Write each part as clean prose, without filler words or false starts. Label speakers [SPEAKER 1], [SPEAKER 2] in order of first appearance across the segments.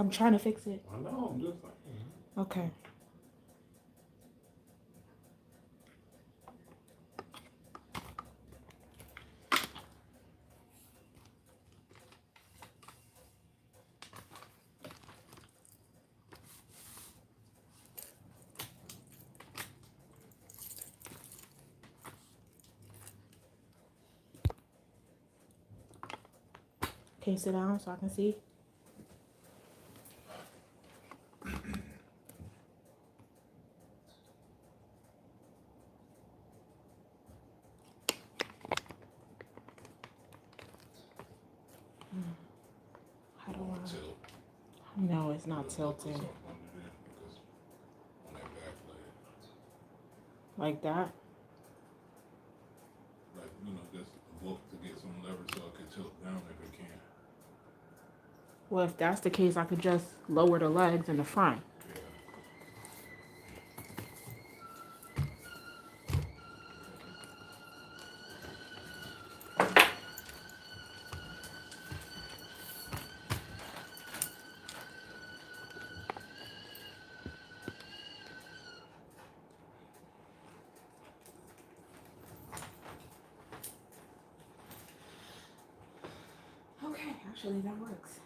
[SPEAKER 1] I'm trying to fix it.
[SPEAKER 2] I know, I'm just saying.
[SPEAKER 1] Okay. Can you sit down so I can see? How do
[SPEAKER 2] Tilt.
[SPEAKER 1] I? No, it's not
[SPEAKER 2] Look
[SPEAKER 1] tilting.
[SPEAKER 2] up under there because on that back leg.
[SPEAKER 1] Like that?
[SPEAKER 2] Like, just look to get some leverage so it can tilt down if it can.
[SPEAKER 1] Well, if that's the case, I could just lower the legs in the front.
[SPEAKER 2] Yeah.
[SPEAKER 1] Okay, actually that works.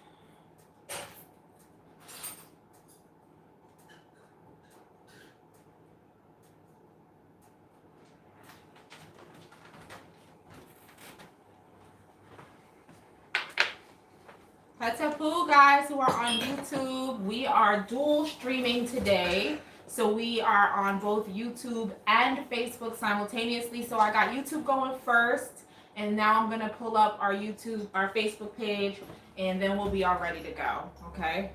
[SPEAKER 1] Hatapu guys who are on YouTube, we are dual streaming today. So we are on both YouTube and Facebook simultaneously. So I got YouTube going first, and now I'm gonna pull up our Facebook page, and then we'll be all ready to go. Okay.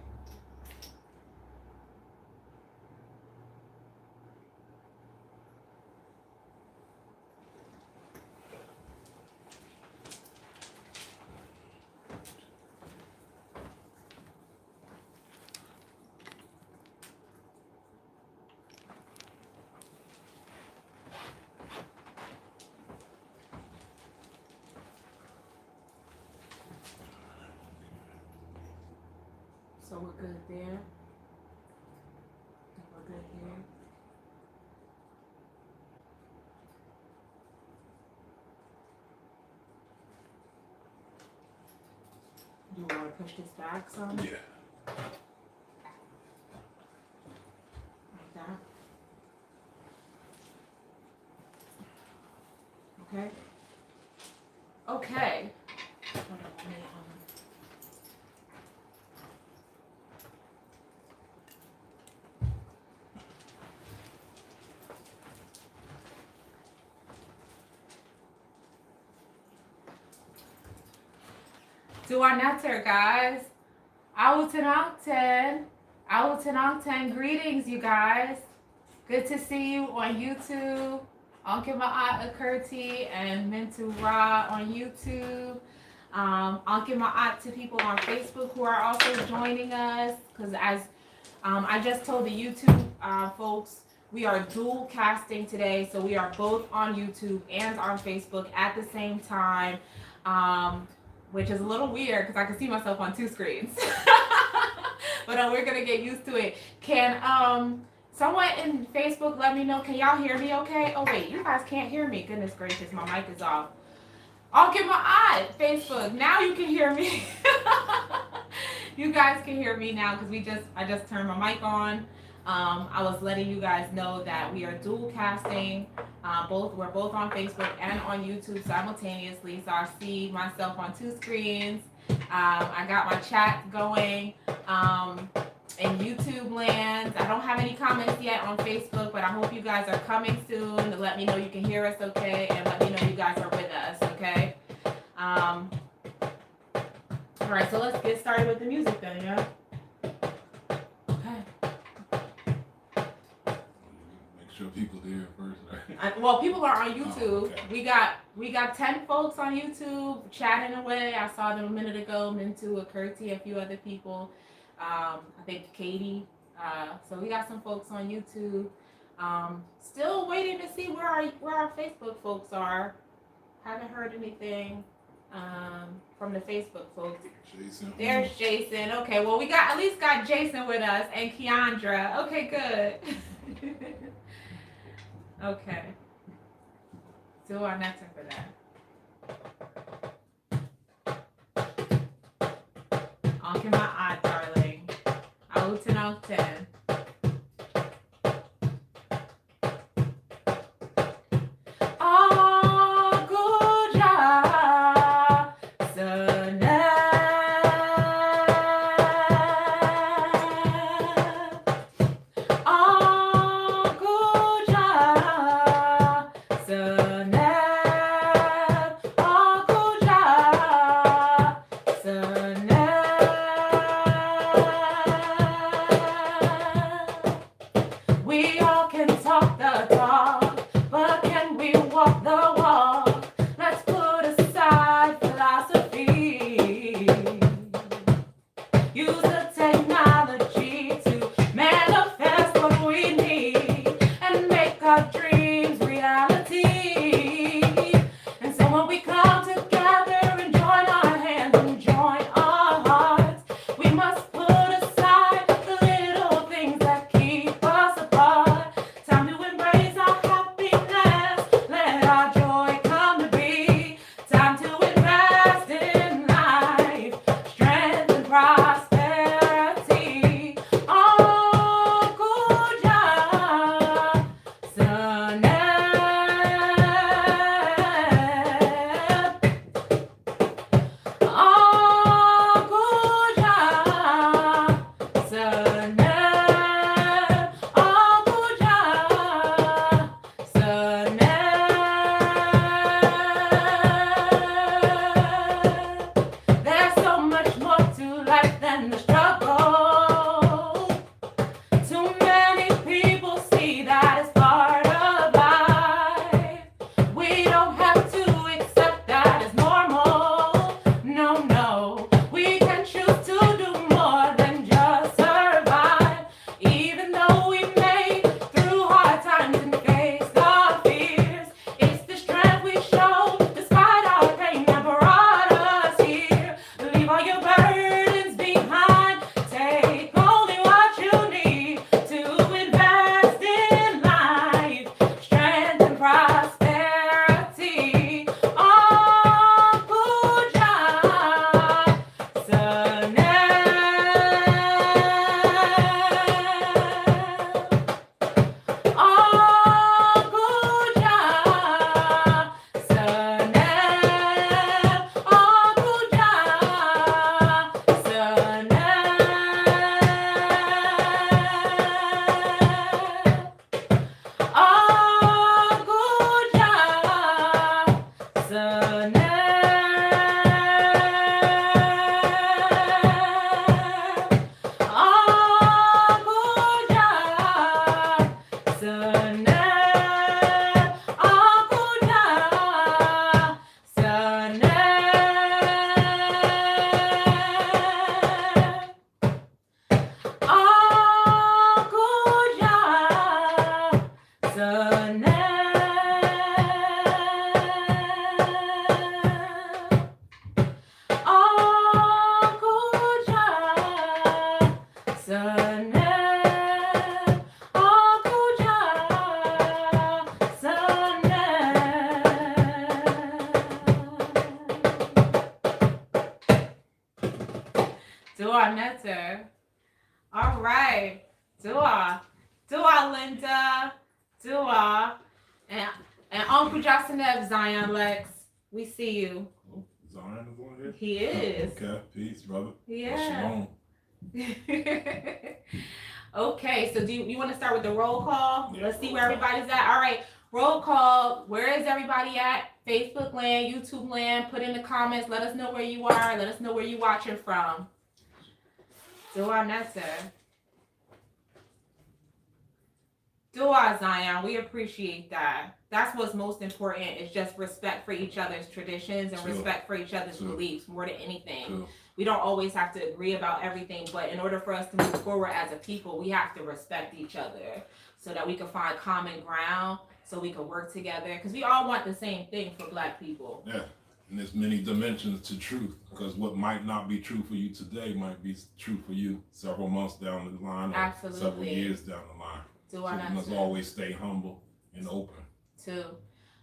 [SPEAKER 1] So we're good there. We're good here. Do you want to push this back some?
[SPEAKER 2] Yeah.
[SPEAKER 1] Like that. Okay. Okay. Do our netter, guys. Awutanangten. Awutanangten. Greetings, you guys. Good to see you on YouTube. Anke Ma'at Akurti and Mintu Ra on YouTube. Anke Ma'at to people on Facebook who are also joining us. Because as I just told the YouTube folks, we are dual casting today. So we are both on YouTube and on Facebook at the same time. Which is a little weird because I can see myself on two screens. But we're gonna get used to it. Can someone in Facebook let me know? Can y'all hear me okay? Oh wait, you guys can't hear me. Goodness gracious, my mic is off. I'll get my eye. Facebook. Now you can hear me. You guys can hear me now because I just turned my mic on. I was letting you guys know that we are dual casting. We're both on Facebook and on YouTube simultaneously. So I see myself on two screens. I got my chat going in YouTube land. I don't have any comments yet on Facebook, but I hope you guys are coming soon to let me know you can hear us okay, and let me know you guys are with us, okay? All right, so let's get started with the music then, yeah?
[SPEAKER 2] People there first, right?
[SPEAKER 1] Well, people are on YouTube.
[SPEAKER 2] Oh, okay.
[SPEAKER 1] We got 10 folks on YouTube chatting away. I saw them a minute ago. Mintu, Akurti, a few other people. I think Katie. So we got some folks on YouTube. Still waiting to see where our Facebook folks are. Haven't heard anything. from the Facebook folks.
[SPEAKER 2] Jason.
[SPEAKER 1] There's Jason. Okay, well we got at least got Jason with us and Keandra. Okay, good. Okay. Do our next one for that. Onke ma'at, darling. Auten auten. Dua Netter. All right. Dua. Dua, Linda. Dua. And Uncle Jocelyn Zion Lex. We see you.
[SPEAKER 2] Zion is on here?
[SPEAKER 1] He is.
[SPEAKER 2] Okay, peace, brother.
[SPEAKER 1] Yeah. Okay, so do you want to start with the roll call?
[SPEAKER 2] Yeah,
[SPEAKER 1] Let's see where everybody's at. All right, roll call. Where is everybody at? Facebook land, YouTube land. Put in the comments. Let us know where you are. Let us know where you're watching from. Dua Nessa. Dua Zion. We appreciate that. That's what's most important, is just respect for each other's traditions and respect for each other's beliefs more than anything. We don't always have to agree about everything, but in order for us to move forward as a people, we have to respect each other so that we can find common ground, so we can work together, because we all want the same thing for Black people.
[SPEAKER 2] Yeah. And there's many dimensions to truth, because what might not be true for you today might be true for you several months down the line, or
[SPEAKER 1] Absolutely.
[SPEAKER 2] several years down the line.
[SPEAKER 1] Do
[SPEAKER 2] So
[SPEAKER 1] I
[SPEAKER 2] you
[SPEAKER 1] not
[SPEAKER 2] must always stay humble and open.
[SPEAKER 1] Too.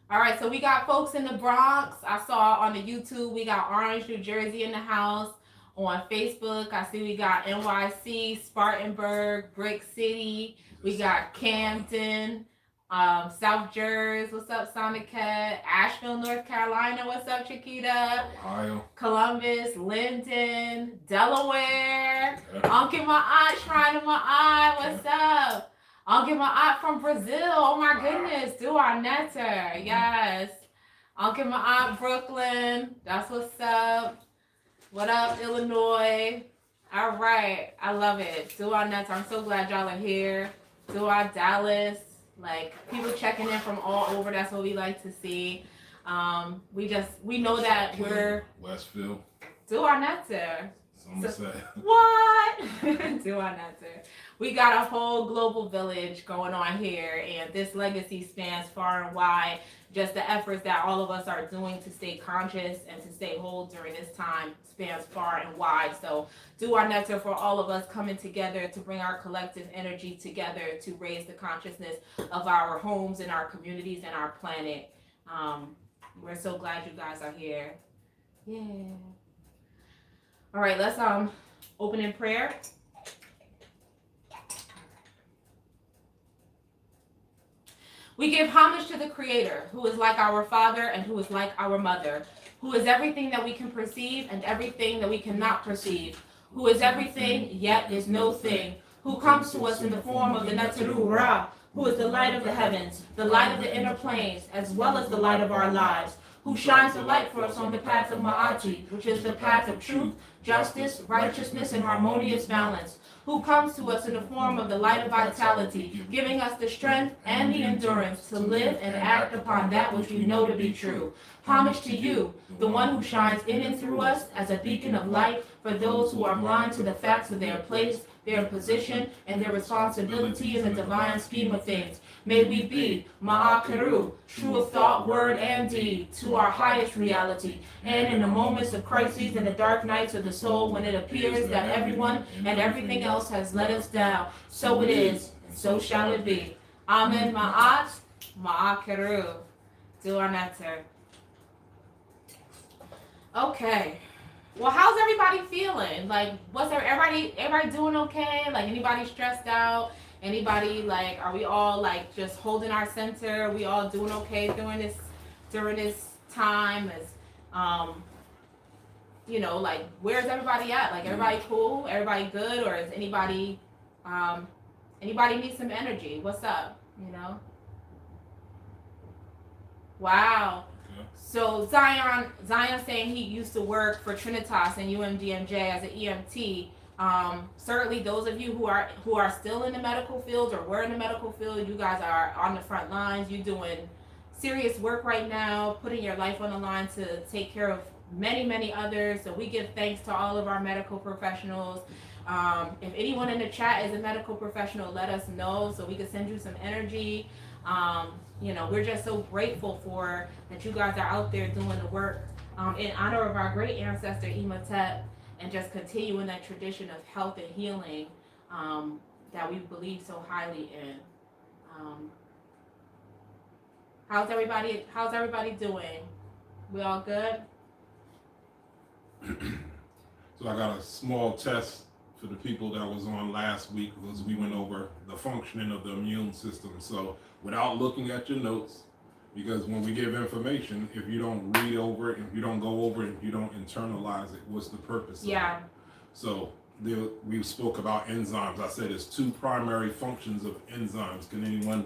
[SPEAKER 1] All right, so we got folks in the Bronx. I saw on the YouTube we got Orange, New Jersey in the house. On Facebook, I see we got NYC, Spartanburg, Brick City. We got Camden, South Jersey. What's up, Sonic Cat? Asheville, North Carolina. What's up, Chiquita?
[SPEAKER 2] Ohio.
[SPEAKER 1] Columbus, Linden, Delaware.
[SPEAKER 2] Yeah.
[SPEAKER 1] Uncle Maat, Shrine of Maat. What's up? Uncle Maat from Brazil. Oh my goodness. Do our netter. Yes. Uncle Maat, Brooklyn. That's what's up. What up, Illinois? All right. I love it. Do our netter. I'm so glad y'all are here. Do our Dallas. Like, people checking in from all over. That's what we like to see. We know that we're
[SPEAKER 2] Westfield.
[SPEAKER 1] Do our netter.
[SPEAKER 2] Somerset.
[SPEAKER 1] What? Do our netter. We got a whole global village going on here, and this legacy spans far and wide. Just the efforts that all of us are doing to stay conscious and to stay whole during this time spans far and wide. So do our netter for all of us coming together to bring our collective energy together to raise the consciousness of our homes and our communities and our planet. We're so glad you guys are here. Yeah. All right, let's open in prayer. We give homage to the Creator, who is like our Father and who is like our Mother, who is everything that we can perceive and everything that we cannot perceive, who is everything yet is no thing, who comes to us in the form of the Netaru Ra, who is the light of the heavens, the light of the inner planes, as well as the light of our lives, who shines the light for us on the path of Ma'ati, which is the path of truth, justice, righteousness, and harmonious balance, who comes to us in the form of the light of vitality, giving us the strength and the endurance to live and act upon that which we know to be true. Homage to you, the one who shines in and through us as a beacon of light for those who are blind to the facts of their place, their position, and their responsibility in the divine scheme of things. May we be Ma'akaru, true of thought, word, and deed, to our highest reality. And in the moments of crises and the dark nights of the soul, when it appears that everyone and everything else has let us down, so it is, and so shall it be. Amen. Ma'at, Ma'akaru. Do our netter. Okay. Well, how's everybody feeling? Like, what's everybody doing okay? Like, anybody stressed out? Anybody, like, are we all like just holding our center? Are we all doing okay during this time? As you know, like, where's everybody at? Like, everybody cool? Everybody good? Or is anybody need some energy? What's up? You know? Wow. So Zion saying he used to work for Trinitas and UMDMJ as an EMT. Certainly those of you who are still in the medical field or were in the medical field, you guys are on the front lines. You're doing serious work right now, putting your life on the line to take care of many, many others. So we give thanks to all of our medical professionals. If anyone in the chat is a medical professional, let us know so we can send you some energy. You know, we're just so grateful for that you guys are out there doing the work in honor of our great ancestor Imhotep, and just continuing that tradition of health and healing that we believe so highly in. How's everybody doing? We all good?
[SPEAKER 2] So I got a small test for the people that was on last week, was we went over the functioning of the immune system. So without looking at your notes, because when we give information, if you don't read over it, if you don't go over it, if you don't internalize it, what's the purpose of it? So we spoke about enzymes. I said there's two primary functions of enzymes. Can anyone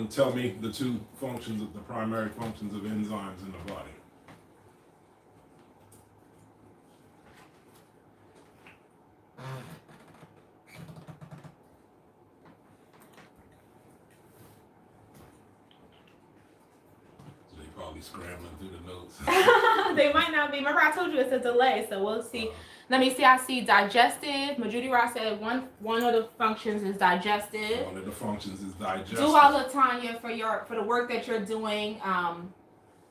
[SPEAKER 2] tell me the two functions of the primary functions of enzymes in the body? Scrambling through the notes.
[SPEAKER 1] They might not be. Remember, I told you it's a delay, so we'll see. Let me see. I see digestive. Majudy Ross said one of the functions is digestive.
[SPEAKER 2] One of the functions is digestive.
[SPEAKER 1] Do all the Tanya for the work that you're doing.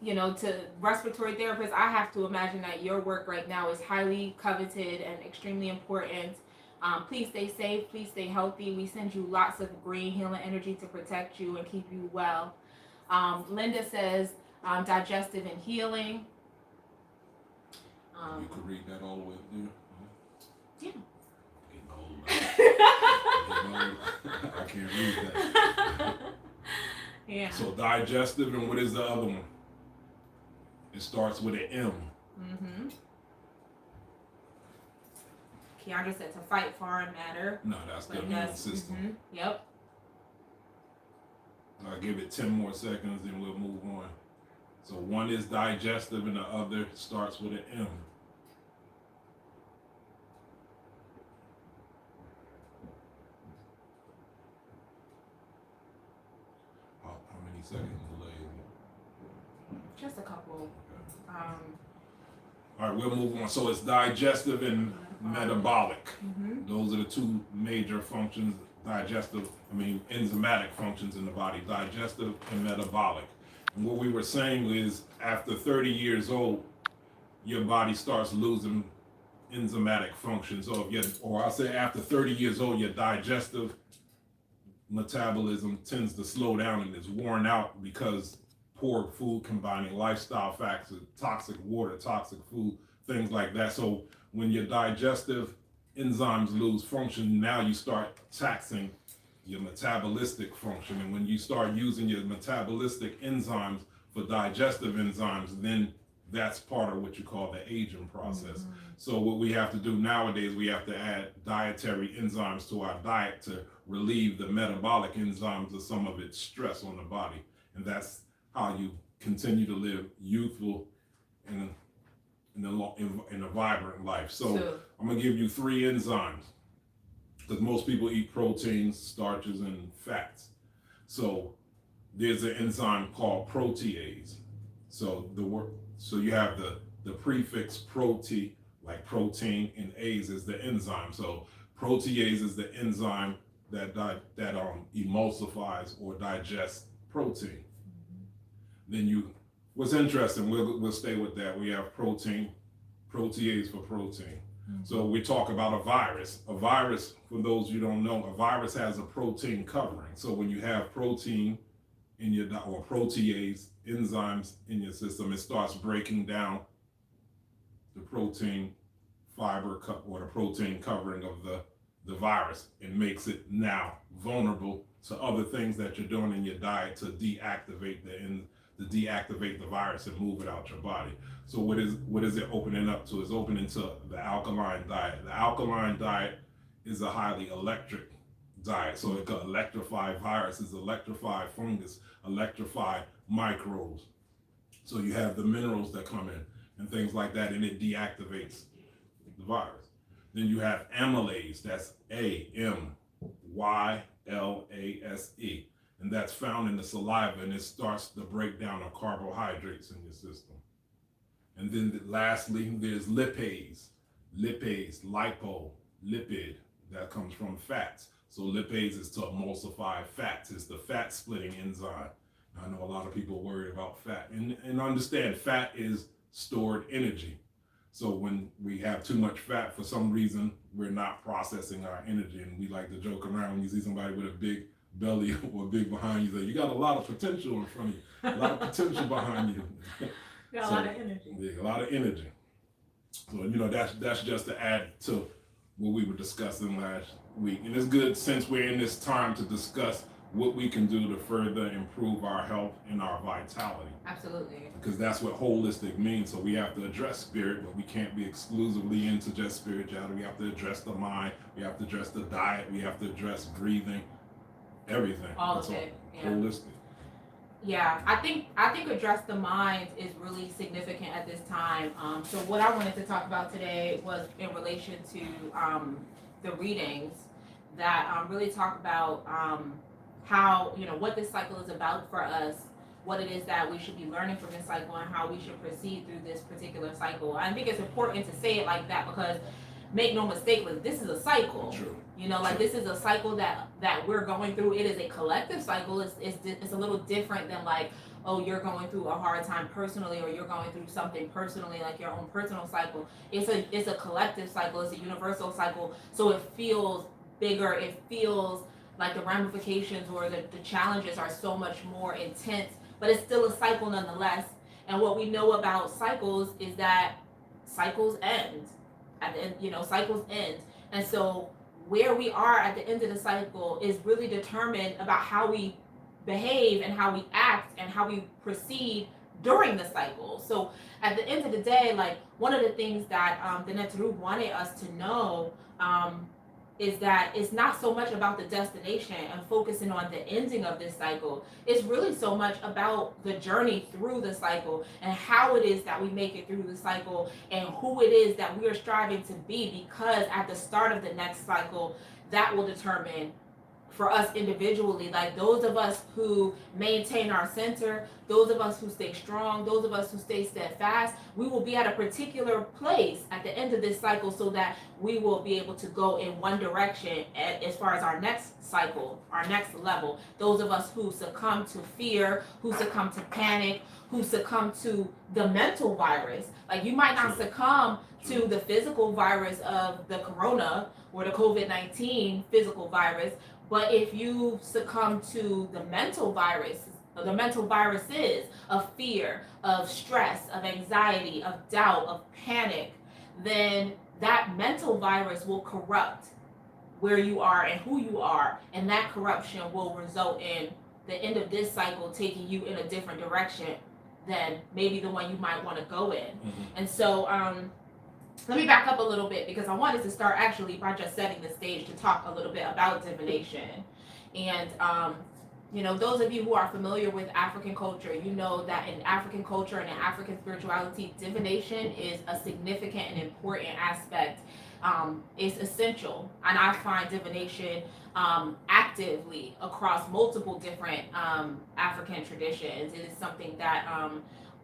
[SPEAKER 1] to respiratory therapists, I have to imagine that your work right now is highly coveted and extremely important. Please stay safe. Please stay healthy. We send you lots of green healing energy to protect you and keep you well. Linda says digestive and healing.
[SPEAKER 2] You could read that all the way through.
[SPEAKER 1] Yeah.
[SPEAKER 2] Getting old. I can't read that.
[SPEAKER 1] Yeah.
[SPEAKER 2] So digestive, and what is the other one? It starts with an M.
[SPEAKER 1] Mm-hmm. Keandra said to fight foreign matter.
[SPEAKER 2] No, that's the immune system.
[SPEAKER 1] Mm-hmm. Yep.
[SPEAKER 2] I'll give it 10 more seconds, then we'll move on. So one is digestive, and the other starts with an M. How many seconds delay?
[SPEAKER 1] Just a couple.
[SPEAKER 2] All right, we'll move on. So it's digestive and metabolic.
[SPEAKER 1] Mm-hmm.
[SPEAKER 2] Those are the two major functions, enzymatic functions in the body, digestive and metabolic. And what we were saying is after 30 years old, your body starts losing enzymatic function. So I say after 30 years old, your digestive metabolism tends to slow down and is worn out because poor food combining, lifestyle factors, toxic water, toxic food, things like that. So when your digestive enzymes lose function, now you start taxing your metabolistic function. And when you start using your metabolistic enzymes for digestive enzymes, then that's part of what you call the aging process. Mm-hmm. So what we have to do nowadays, we have to add dietary enzymes to our diet to relieve the metabolic enzymes of some of its stress on the body. And that's how you continue to live youthful and in a vibrant life. So I'm gonna give you 3 enzymes because most people eat proteins, starches, and fats. So there's an enzyme called protease. So you have the prefix prote, like protein, and ase is the enzyme. So protease is the enzyme that emulsifies or digests protein. Then what's interesting, we'll stay with that. We have protease for protein. Mm-hmm. So we talk about a virus. A virus, for those you don't know, a virus has a protein covering. So when you have protein in your, or protease enzymes in your system, it starts breaking down the protein fiber or the protein covering of the virus and makes it now vulnerable to other things that you're doing in your diet to deactivate the virus and move it out your body. So what is it opening up to? It's opening to the alkaline diet. The alkaline diet is a highly electric diet. So it could electrify viruses, electrify fungus, electrify microbes. So you have the minerals that come in and things like that, and it deactivates the virus. Then you have amylase, that's AMYLASE. And that's found in the saliva, and it starts the breakdown of carbohydrates in your system. And then lastly, there's lipase, lipid, that comes from fats. So lipase is to emulsify fats. It's the fat splitting enzyme. I know a lot of people worried about fat. And understand, fat is stored energy. So when we have too much fat, for some reason, we're not processing our energy. And we like to joke around when you see somebody with a big belly or big behind you, that you got a lot of potential in front of you, a lot of potential behind you.
[SPEAKER 1] Got a lot of energy.
[SPEAKER 2] Yeah, a lot of energy. So that's just to add to what we were discussing last week. And it's good, since we're in this time, to discuss what we can do to further improve our health and our vitality.
[SPEAKER 1] Absolutely.
[SPEAKER 2] Because that's what holistic means. So we have to address spirit, but we can't be exclusively into just spirituality. We have to address the mind, we have to address the diet, we have to address breathing, everything.
[SPEAKER 1] All of it. Yeah.
[SPEAKER 2] Holistic.
[SPEAKER 1] Yeah, I think address the mind is really significant at this time. So what I wanted to talk about today was in relation to the readings that really talk about how, what this cycle is about for us, what it is that we should be learning from this cycle, and how we should proceed through this particular cycle. I think it's important to say it like that because, make no mistake, this is a cycle.
[SPEAKER 2] True.
[SPEAKER 1] This is a cycle that we're going through. It is a collective cycle. It's a little different than like, oh, you're going through a hard time personally, or you're going through something personally, like your own personal cycle. It's a collective cycle. It's a universal cycle. So it feels bigger. It feels like the ramifications or the challenges are so much more intense, but it's still a cycle nonetheless. And what we know about cycles is that cycles end. At the end, cycles end. And so where we are at the end of the cycle is really determined about how we behave and how we act and how we proceed during the cycle. So at the end of the day, like, one of the things that the Netru wanted us to know is that it's not so much about the destination and focusing on the ending of this cycle. It's really so much about the journey through the cycle and how it is that we make it through the cycle and who it is that we are striving to be, because at the start of the next cycle, that will determine for us individually, like those of us who maintain our center, those of us who stay strong, those of us who stay steadfast, we will be at a particular place at the end of this cycle so that we will be able to go in one direction as far as our next cycle, our next level. Those of us who succumb to fear, who succumb to panic, who succumb to the mental virus. Like, you might not succumb to the physical virus of the corona or the COVID-19 physical virus, but if you succumb to the mental viruses of fear, of stress, of anxiety, of doubt, of panic, then that mental virus will corrupt where you are and who you are, and that corruption will result in the end of this cycle taking you in a different direction than maybe the one you might want to go in.
[SPEAKER 2] Mm-hmm.
[SPEAKER 1] And so let me back up a little bit, because I wanted to start actually by just setting the stage to talk a little bit about divination. And those of you who are familiar with African culture, you know that in African culture and in African spirituality, divination is a significant and important aspect. It's essential, and I find divination actively across multiple different African traditions. It is something that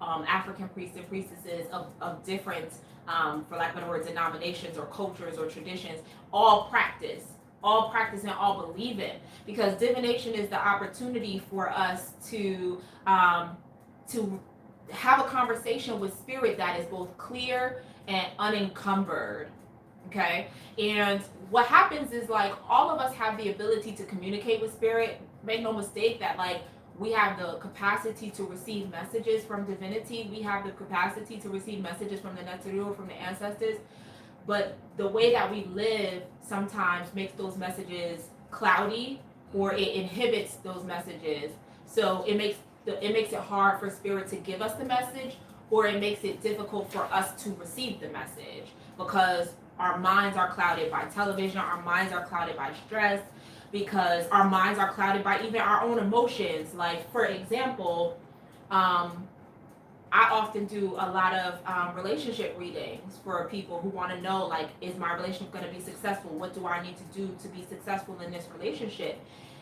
[SPEAKER 1] African priests and priestesses of different, for lack of a better word, denominations or cultures or traditions all practice and all believe in, because divination is the opportunity for us to have a conversation with spirit that is both clear and unencumbered. Okay, and what happens is, like, all of us have the ability to communicate with spirit. Make no mistake that, like, we have the capacity to receive messages from divinity. We have the capacity to receive messages from the Netru, from the ancestors. But the way that we live sometimes makes those messages cloudy, or it inhibits those messages. So it makes it hard for spirit to give us the message, or it makes it difficult for us to receive the message, because our minds are clouded by television, our minds are clouded by stress, because our minds are clouded by even our own emotions. Like, for example, I often do a lot of relationship readings for people who want to know, like, is my relationship going to be successful? What do I need to do to be successful in this relationship?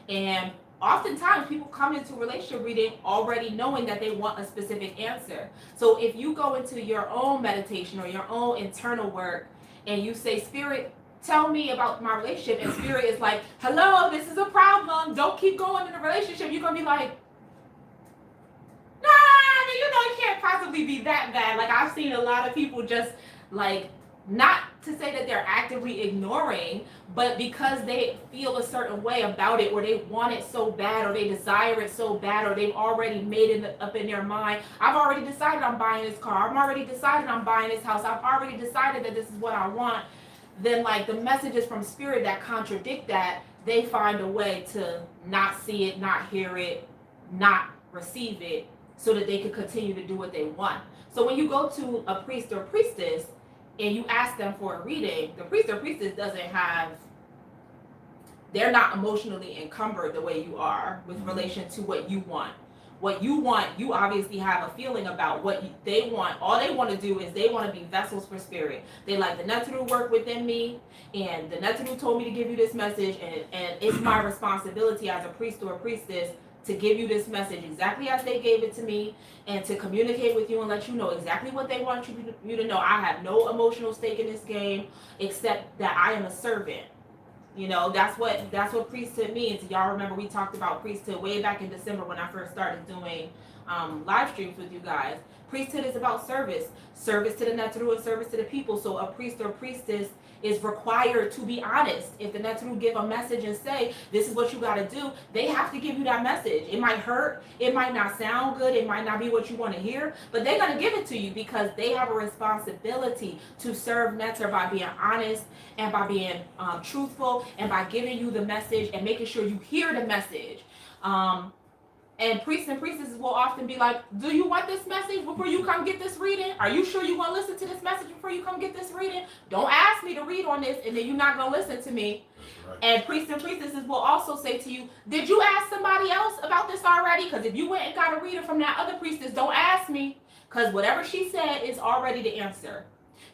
[SPEAKER 1] And oftentimes people come into relationship reading already knowing that they want a specific answer. So if you go into your own meditation or your own internal work and you say, Spirit, tell me about my relationship, and Spirit is like, hello, this is a problem, don't keep going in the relationship, you're going to be like, it can't possibly be that bad. Like, I've seen a lot of people just, like, not to say that they're actively ignoring, but because they feel a certain way about it, or they want it so bad, or they desire it so bad, or they've already made it up in their mind. I've already decided I'm buying this car. I've already decided I'm buying this house. I've already decided that this is what I want. Then, like, the messages from spirit that contradict that, they find a way to not see it, not hear it, not receive it, so that they can continue to do what they want. So when you go to a priest or priestess and you ask them for a reading, the priest or priestess they're not emotionally encumbered the way you are with relation to what you want. What you want, you obviously have a feeling about what they want. All they want to do is they want to be vessels for spirit. They like, the Netru work within me, and the Netru told me to give you this message, and it's my responsibility as a priest or a priestess to give you this message exactly as they gave it to me, and to communicate with you and let you know exactly what they want you to know. I have no emotional stake in this game, except that I am a servant. You know, that's what priesthood means. Y'all remember we talked about priesthood way back in December when I first started doing live streams with you guys. Priesthood is about service to the Netru and service to the people. So a priest or priestess is required to be honest. If the Netru give a message and say, this is what you got to do, they have to give you that message. It might hurt. It might not sound good. It might not be what you want to hear, but they're going to give it to you because they have a responsibility to serve Netter by being honest and by being truthful and by giving you the message and making sure you hear the message. And priests and priestesses will often be like, do you want this message before you come get this reading? Are you sure you want to listen to this message before you come get this reading? Don't ask me to read on this and then you're not going to listen to me. Right. And priests and priestesses will also say to you, did you ask somebody else about this already? Because if you went and got a reading from that other priestess, don't ask me. Because whatever she said is already the answer.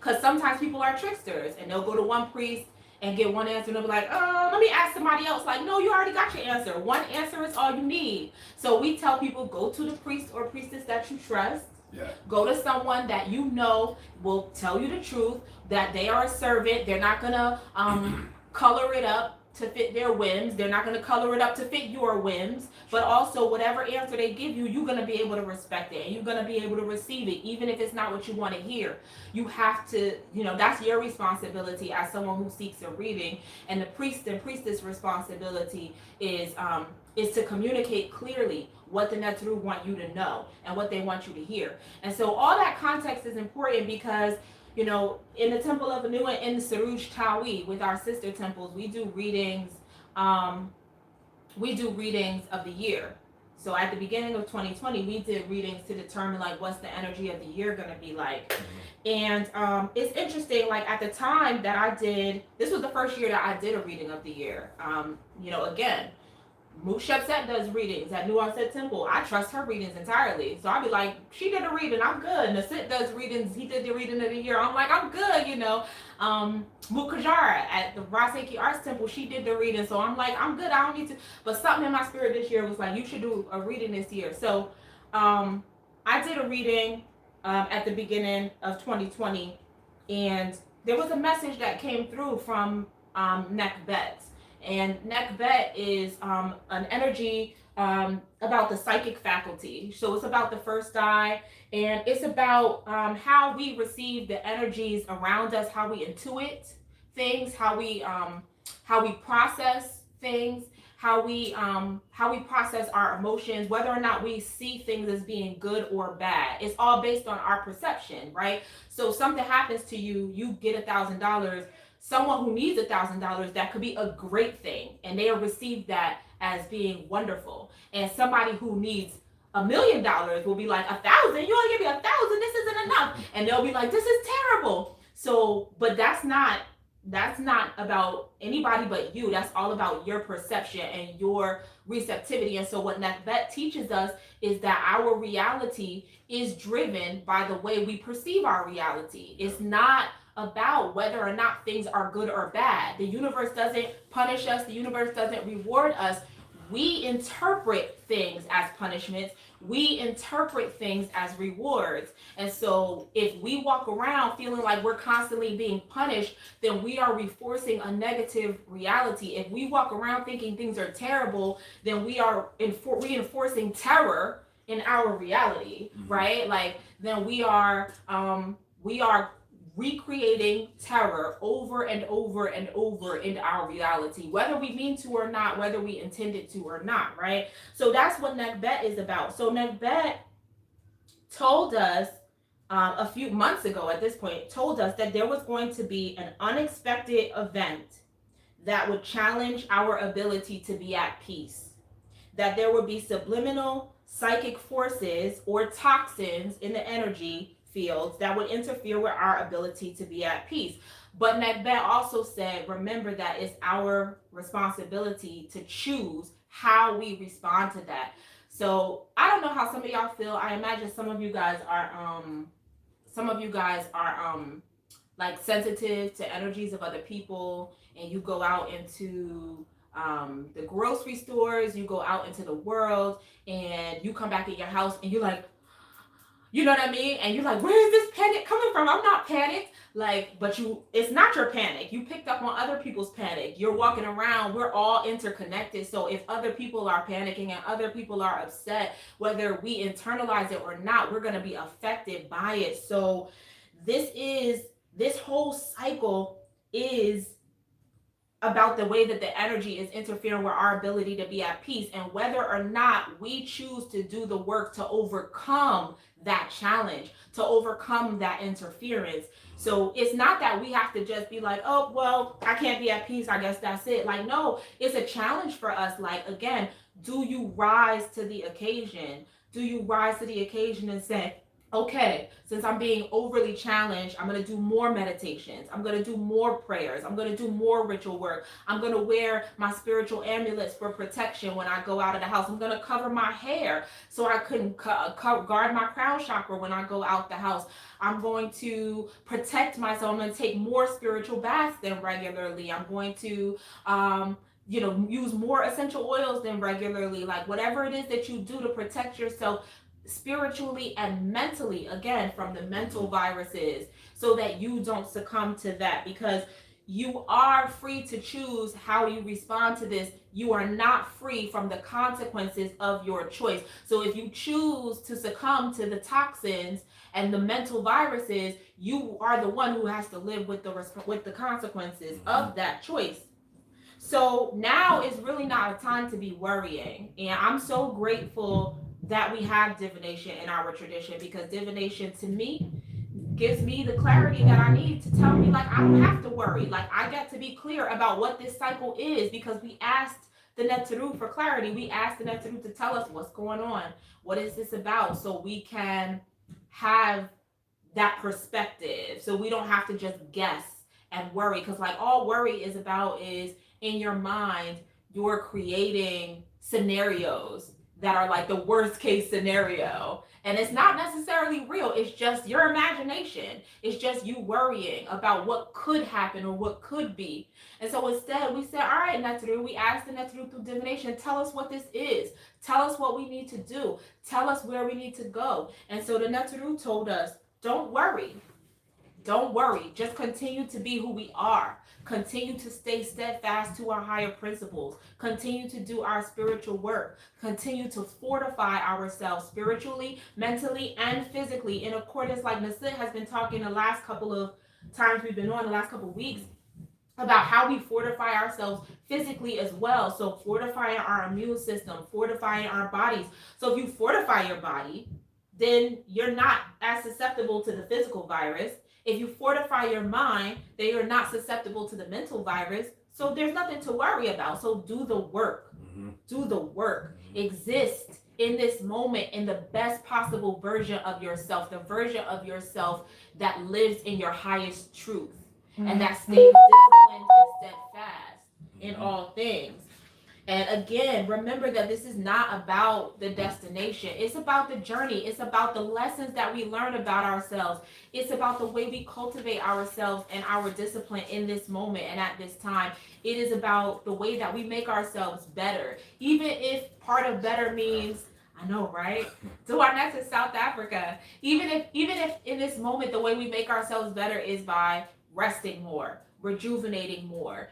[SPEAKER 1] Because sometimes people are tricksters and they'll go to one priest and get one answer and they'll be like, let me ask somebody else. Like, no, you already got your answer. One answer is all you need. So we tell people, go to the priest or priestess that you trust. Yeah. Go to someone that you know will tell you the truth, that they are a servant. They're not going to color it up to fit their whims. They're not going to color it up to fit your whims. But also, whatever answer they give you, you're going to be able to respect it. And you're going to be able to receive it, even if it's not what you want to hear. You have to, that's your responsibility as someone who seeks a reading. And the priest and priestess responsibility is to communicate clearly what the Netru want you to know and what they want you to hear. And so all that context is important because in the Temple of Anu and in the Saruj Tawi with our sister temples, we do readings. We do readings of the year. So at the beginning of 2020, we did readings to determine like what's the energy of the year going to be like. And it's interesting. Like at the time that I did, this was the first year that I did a reading of the year. Again, Shepset does readings at Naswt Temple. I trust her readings entirely. So I'll be like, she did a reading, I'm good. Naswt does readings, he did the reading of the year. I'm like, I'm good, Mukajara at the Raseki Arts Temple, she did the reading. So I'm like, I'm good, I don't need to. But something in my spirit this year was like, you should do a reading this year. So I did a reading at the beginning of 2020. And there was a message that came through from Nekbet. And Nekbet is an energy about the psychic faculty. So it's about the first eye, and it's about how we receive the energies around us, how we intuit things, how we process things, how we process our emotions, whether or not we see things as being good or bad. It's all based on our perception, right? So something happens to you, you get $1,000. Someone who needs $1,000, that could be a great thing, and they'll receive that as being wonderful. And somebody who needs $1 million will be like, 1,000? You only give me 1,000? This isn't enough. And they'll be like, this is terrible. So, but that's not about anybody but you. That's all about your perception and your receptivity. And so what Nekbet teaches us is that our reality is driven by the way we perceive our reality. It's not about whether or not things are good or bad. The universe doesn't punish us. The universe doesn't reward us. We interpret things as punishments. We interpret things as rewards. And so if we walk around feeling like we're constantly being punished, then we are reinforcing a negative reality. If we walk around thinking things are terrible, then we are reinforcing terror in our reality, right? Like then we are recreating terror over and over and over into our reality, whether we mean to or not, whether we intended to or not, right? So that's what Nekbet is about. So Nekbet told us a few months ago at this point, told us that there was going to be an unexpected event that would challenge our ability to be at peace, that there would be subliminal psychic forces or toxins in the energy fields that would interfere with our ability to be at peace. But Nekbet also said, remember that it's our responsibility to choose how we respond to that. So I don't know how some of y'all feel. I imagine some of you guys are like sensitive to energies of other people, and you go out into the grocery stores, you go out into the world, and you come back in your house and you're like, You know what I mean? And you're like, where is this panic coming from? I'm not panicked. Like, but it's not your panic. You picked up on other people's panic. You're walking around, we're all interconnected. So if other people are panicking and other people are upset, whether we internalize it or not, we're going to be affected by it. So this whole cycle is about the way that the energy is interfering with our ability to be at peace, and whether or not we choose to do the work to overcome that challenge, to overcome that interference. So it's not that we have to just be like, oh, well, I can't be at peace, I guess that's it. Like, no, it's a challenge for us. Like, again, do you rise to the occasion? Do you rise to the occasion and say, okay, since I'm being overly challenged, I'm going to do more meditations. I'm going to do more prayers. I'm going to do more ritual work. I'm going to wear my spiritual amulets for protection when I go out of the house. I'm going to cover my hair so I couldn't guard my crown chakra when I go out the house. I'm going to protect myself. I'm going to take more spiritual baths than regularly. I'm going to use more essential oils than regularly. Like, whatever it is that you do to protect yourself spiritually and mentally, again, from the mental viruses, so that you don't succumb to that, because you are free to choose how you respond to this. You are not free from the consequences of your choice. So if you choose to succumb to the toxins and the mental viruses, you are the one who has to live with the consequences of that choice. So now is really not a time to be worrying. And I'm so grateful that we have divination in our tradition, because divination to me gives me the clarity that I need to tell me, like, I don't have to worry. Like, I get to be clear about what this cycle is, because we asked the Neteru for clarity. We asked the Neteru to tell us what's going on. What is this about? So we can have that perspective. So we don't have to just guess and worry. Because like all worry is about is in your mind, you're creating scenarios that are like the worst case scenario. And it's not necessarily real. It's just your imagination. It's just you worrying about what could happen or what could be. And so instead we said, all right, Neteru, we asked the Neteru through divination, tell us what this is. Tell us what we need to do. Tell us where we need to go. And so the Neteru told us, don't worry. Don't worry. Just continue to be who we are. Continue to stay steadfast to our higher principles. Continue to do our spiritual work. Continue to fortify ourselves spiritually, mentally, and physically in accordance, like Naswt has been talking the last couple of times we've been on, the last couple of weeks, about how we fortify ourselves physically as well. So fortifying our immune system, fortifying our bodies. So if you fortify your body, then you're not as susceptible to the physical virus. If you fortify your mind, then you're not susceptible to the mental virus. So there's nothing to worry about. So do the work. Do the work. Exist in this moment in the best possible version of yourself, the version of yourself that lives in your highest truth and that stays disciplined and steadfast in all things. And again, remember that this is not about the destination. It's about the journey. It's about the lessons that we learn about ourselves. It's about the way we cultivate ourselves and our discipline in this moment and at this time. It is about the way that we make ourselves better. Even if part of better means, I know, right? So our next is South Africa. Even if in this moment, the way we make ourselves better is by resting more, rejuvenating more,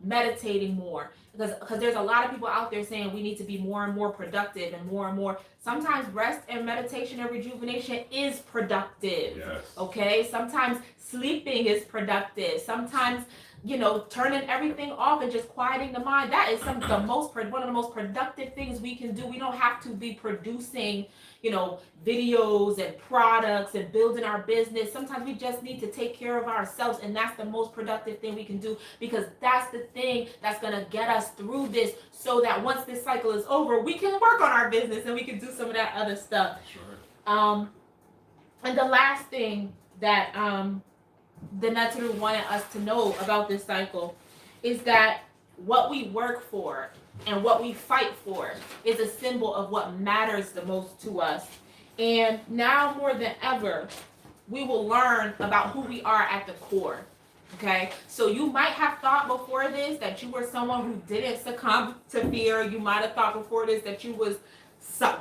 [SPEAKER 1] meditating more, because there's a lot of people out there saying we need to be more and more productive and more. Sometimes rest and meditation and rejuvenation is productive.
[SPEAKER 2] Yes.
[SPEAKER 1] Okay, sometimes sleeping is productive. Sometimes turning everything off and just quieting the mind, that is one of the most productive things we can do. We don't have to be producing videos and products and building our business. Sometimes we just need to take care of ourselves, and that's the most productive thing we can do, because that's the thing that's going to get us through this, so that once this cycle is over, we can work on our business and we can do some of that other stuff.
[SPEAKER 2] Sure.
[SPEAKER 1] And the last thing that the Neteru wanted us to know about this cycle is that what we work for and what we fight for is a symbol of what matters the most to us. And now more than ever, we will learn about who we are at the core. Okay, so you might have thought before this that you were someone who didn't succumb to fear. You might have thought before this that you was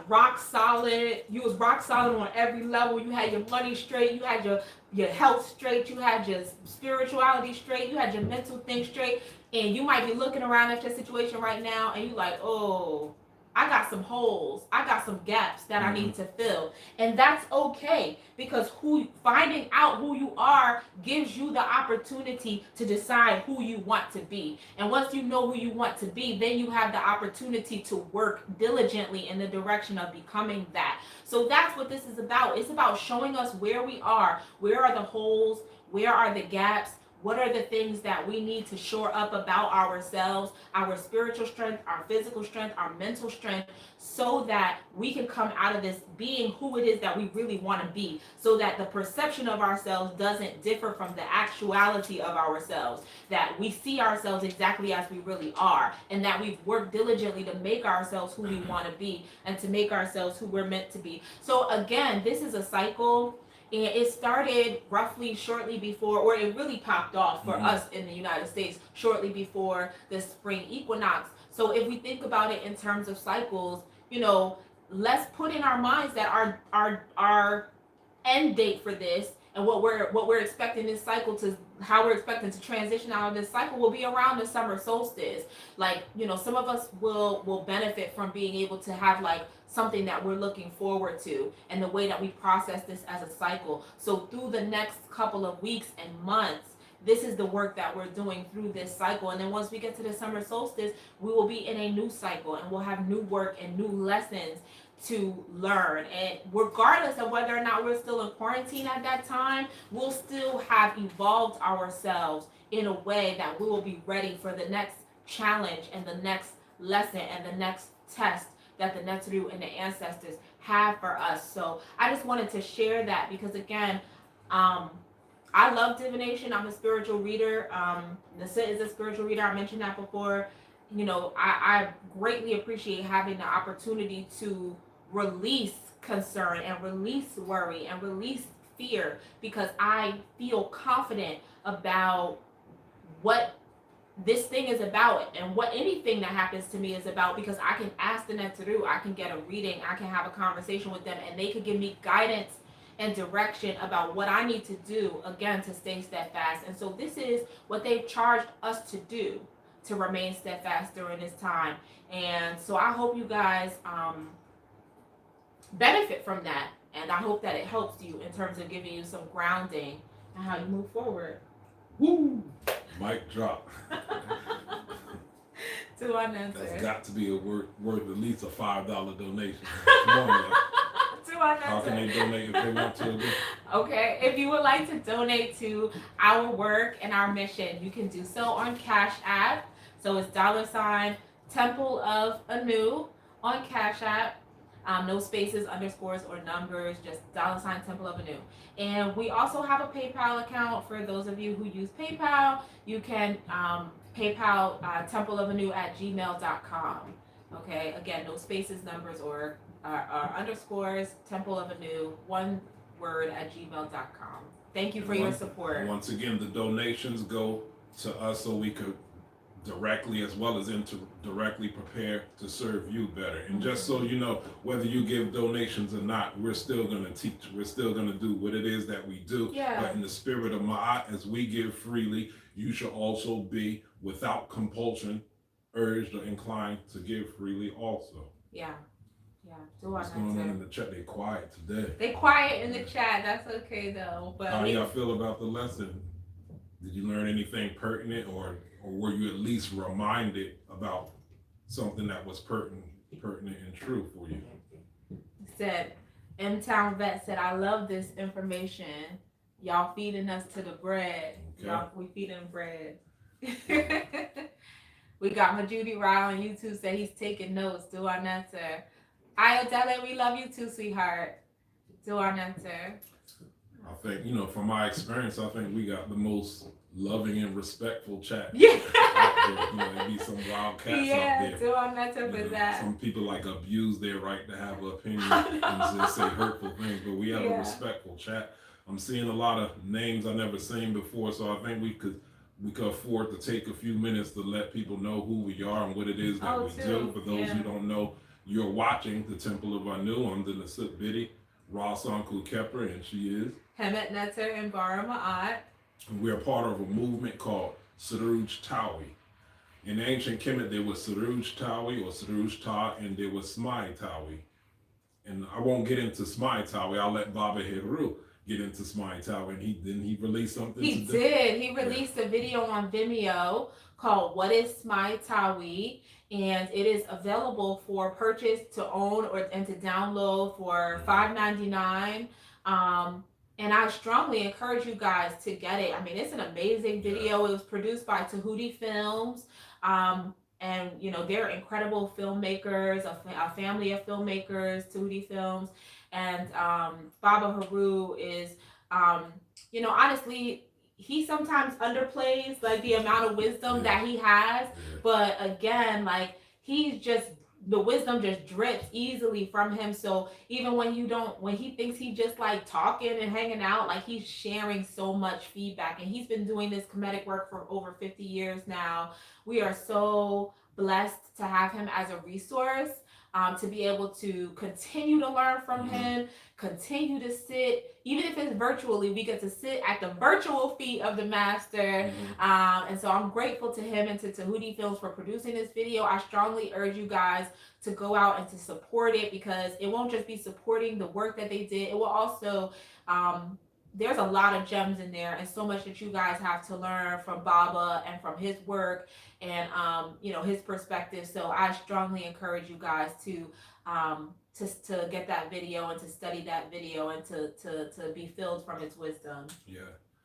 [SPEAKER 1] rock solid. You was rock solid on every level. You had your money straight. You had your health straight. You had your spirituality straight. You had your mental thing straight. And you might be looking around at your situation right now, and you like, oh, I got some holes. I got some gaps that I need to fill. And that's okay, because finding out who you are gives you the opportunity to decide who you want to be. And once you know who you want to be, then you have the opportunity to work diligently in the direction of becoming that. So that's what this is about. It's about showing us where we are. Where are the holes? Where are the gaps? What are the things that we need to shore up about ourselves, our spiritual strength, our physical strength, our mental strength, so that we can come out of this being who it is that we really want to be, so that the perception of ourselves doesn't differ from the actuality of ourselves, that we see ourselves exactly as we really are, and that we've worked diligently to make ourselves who we want to be and to make ourselves who we're meant to be. So again, this is a cycle. And it started roughly shortly before, or it really popped off for us in the United States shortly before the spring equinox. So if we think about it in terms of cycles, let's put in our minds that our end date for this and what we're expecting this cycle to, how we're expecting to transition out of this cycle will be around the summer solstice. Like, some of us will benefit from being able to have like something that we're looking forward to, and the way that we process this as a cycle. So through the next couple of weeks and months, this is the work that we're doing through this cycle. And then once we get to the summer solstice, we will be in a new cycle, and we'll have new work and new lessons to learn. And regardless of whether or not we're still in quarantine at that time, we'll still have evolved ourselves in a way that we will be ready for the next challenge and the next lesson and the next test that the Naswt and the ancestors have for us. So I just wanted to share that, because again, I love divination. I'm a spiritual reader. Naswt is a spiritual reader. I mentioned that before. I greatly appreciate having the opportunity to release concern and release worry and release fear, because I feel confident about what this thing is about and what anything that happens to me is about, because I can ask the Naswt, I can get a reading, I can have a conversation with them, and they can give me guidance and direction about what I need to do, again, to stay steadfast. And so this is what they've charged us to do, to remain steadfast during this time. And so I hope you guys benefit from that, and I hope that it helps you in terms of giving you some grounding and how you move forward.
[SPEAKER 2] Woo! Mic drop.
[SPEAKER 1] To our answer.
[SPEAKER 2] That's got to be worth at least a $5 donation. Come on, how can they donate if they want to?
[SPEAKER 1] Okay, if you would like to donate to our work and our mission, you can do so on Cash App. So it's $ Temple of Anu on Cash App. No spaces, underscores, or numbers, just $ Temple of Anu. And we also have a PayPal account for those of you who use PayPal. You can PayPal templeofanu@gmail.com. Okay, again, no spaces, numbers, or underscores, Temple of Anu, one word, @gmail.com. Thank you for your support.
[SPEAKER 2] Once again, the donations go to us so we could directly as well as indirectly prepare to serve you better. And just so you know, whether you give donations or not, we're still going to teach. We're still going to do what it is that we do.
[SPEAKER 1] Yeah.
[SPEAKER 2] But in the spirit of Maat, as we give freely, you should also be without compulsion, urged or inclined to give freely also.
[SPEAKER 1] Yeah.
[SPEAKER 2] What's going on in the chat? They quiet today.
[SPEAKER 1] They quiet in the chat. That's okay though. But
[SPEAKER 2] how do y'all feel about the lesson? Did you learn anything pertinent, or were you at least reminded about something that was pertinent and true for you?
[SPEAKER 1] Said, M-Town Vet said, I love this information. Y'all feeding us to the bread.
[SPEAKER 2] Okay.
[SPEAKER 1] We feeding bread. We got Majudi Rao on YouTube said he's taking notes. Do our answer. Ayodele, we love you too, sweetheart. Do our answer.
[SPEAKER 2] I think, from my experience, I think we got the most loving and respectful chat.
[SPEAKER 1] Yeah.
[SPEAKER 2] There'd be some wild cats out there.
[SPEAKER 1] Yeah, do our answer for that.
[SPEAKER 2] Some people abuse their right to have an opinion and just say hurtful things, but we have a respectful chat. I'm seeing a lot of names I've never seen before, so I think we could afford to take a few minutes to let people know who we are and what it is that we do. For those who don't know, You're watching the Temple of Anu under Naswt, Biti, Sankhu, Kheper, and she is
[SPEAKER 1] Embahra, Maat.
[SPEAKER 2] And we're part of a movement called Suruj Tawi. In ancient Kemet, there was Suruj Tawi or Suruj Ta, and there was Smai Tawi. And I won't get into Smai Tawi. I'll let Baba Heru get into Smai Tawi. And he released something.
[SPEAKER 1] He did. He released a video on Vimeo called "What Is Smai Tawi," and it is available for purchase, to own, and to download for $5.99. And I strongly encourage you guys to get it. I mean, it's an amazing video. It was produced by Tahuti Films. And they're incredible filmmakers, a family of filmmakers, Tahuti Films. And Baba Haru is, honestly, he sometimes underplays like the amount of wisdom that he has. But again, like the wisdom just drips easily from him. So even when he thinks he just like talking and hanging out, like he's sharing so much feedback. And he's been doing this Kemetic work for over 50 years now. We are so blessed to have him as a resource, to be able to continue to learn from him, continue to sit, even if it's virtually, we get to sit at the virtual feet of the master. And so I'm grateful to him and to Tahuti Films for producing this video. I strongly urge you guys to go out and to support it, because it won't just be supporting the work that they did, it will also, there's a lot of gems in there and so much that you guys have to learn from Baba and from his work and his perspective. So I strongly encourage you guys to get that video and to study that video and to be filled from its wisdom.
[SPEAKER 2] Yeah.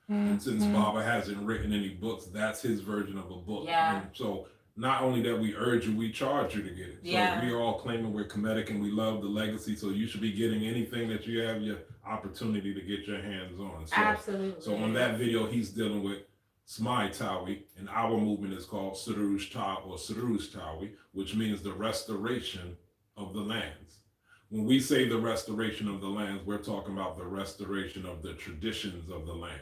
[SPEAKER 2] And since Baba hasn't written any books, that's his version of a book.
[SPEAKER 1] Yeah.
[SPEAKER 2] And so not only that we urge you, we charge you to get it. So we are all claiming we're Kemetic and we love the legacy. So you should be getting anything that you have your opportunity to get your hands on. So,
[SPEAKER 1] absolutely.
[SPEAKER 2] So on that video, he's dealing with Smai Tawi, and our movement is called Suruj Ta or Suruj Tawi, which means the restoration of the lands. When we say the restoration of the lands, we're talking about the restoration of the traditions of the lands.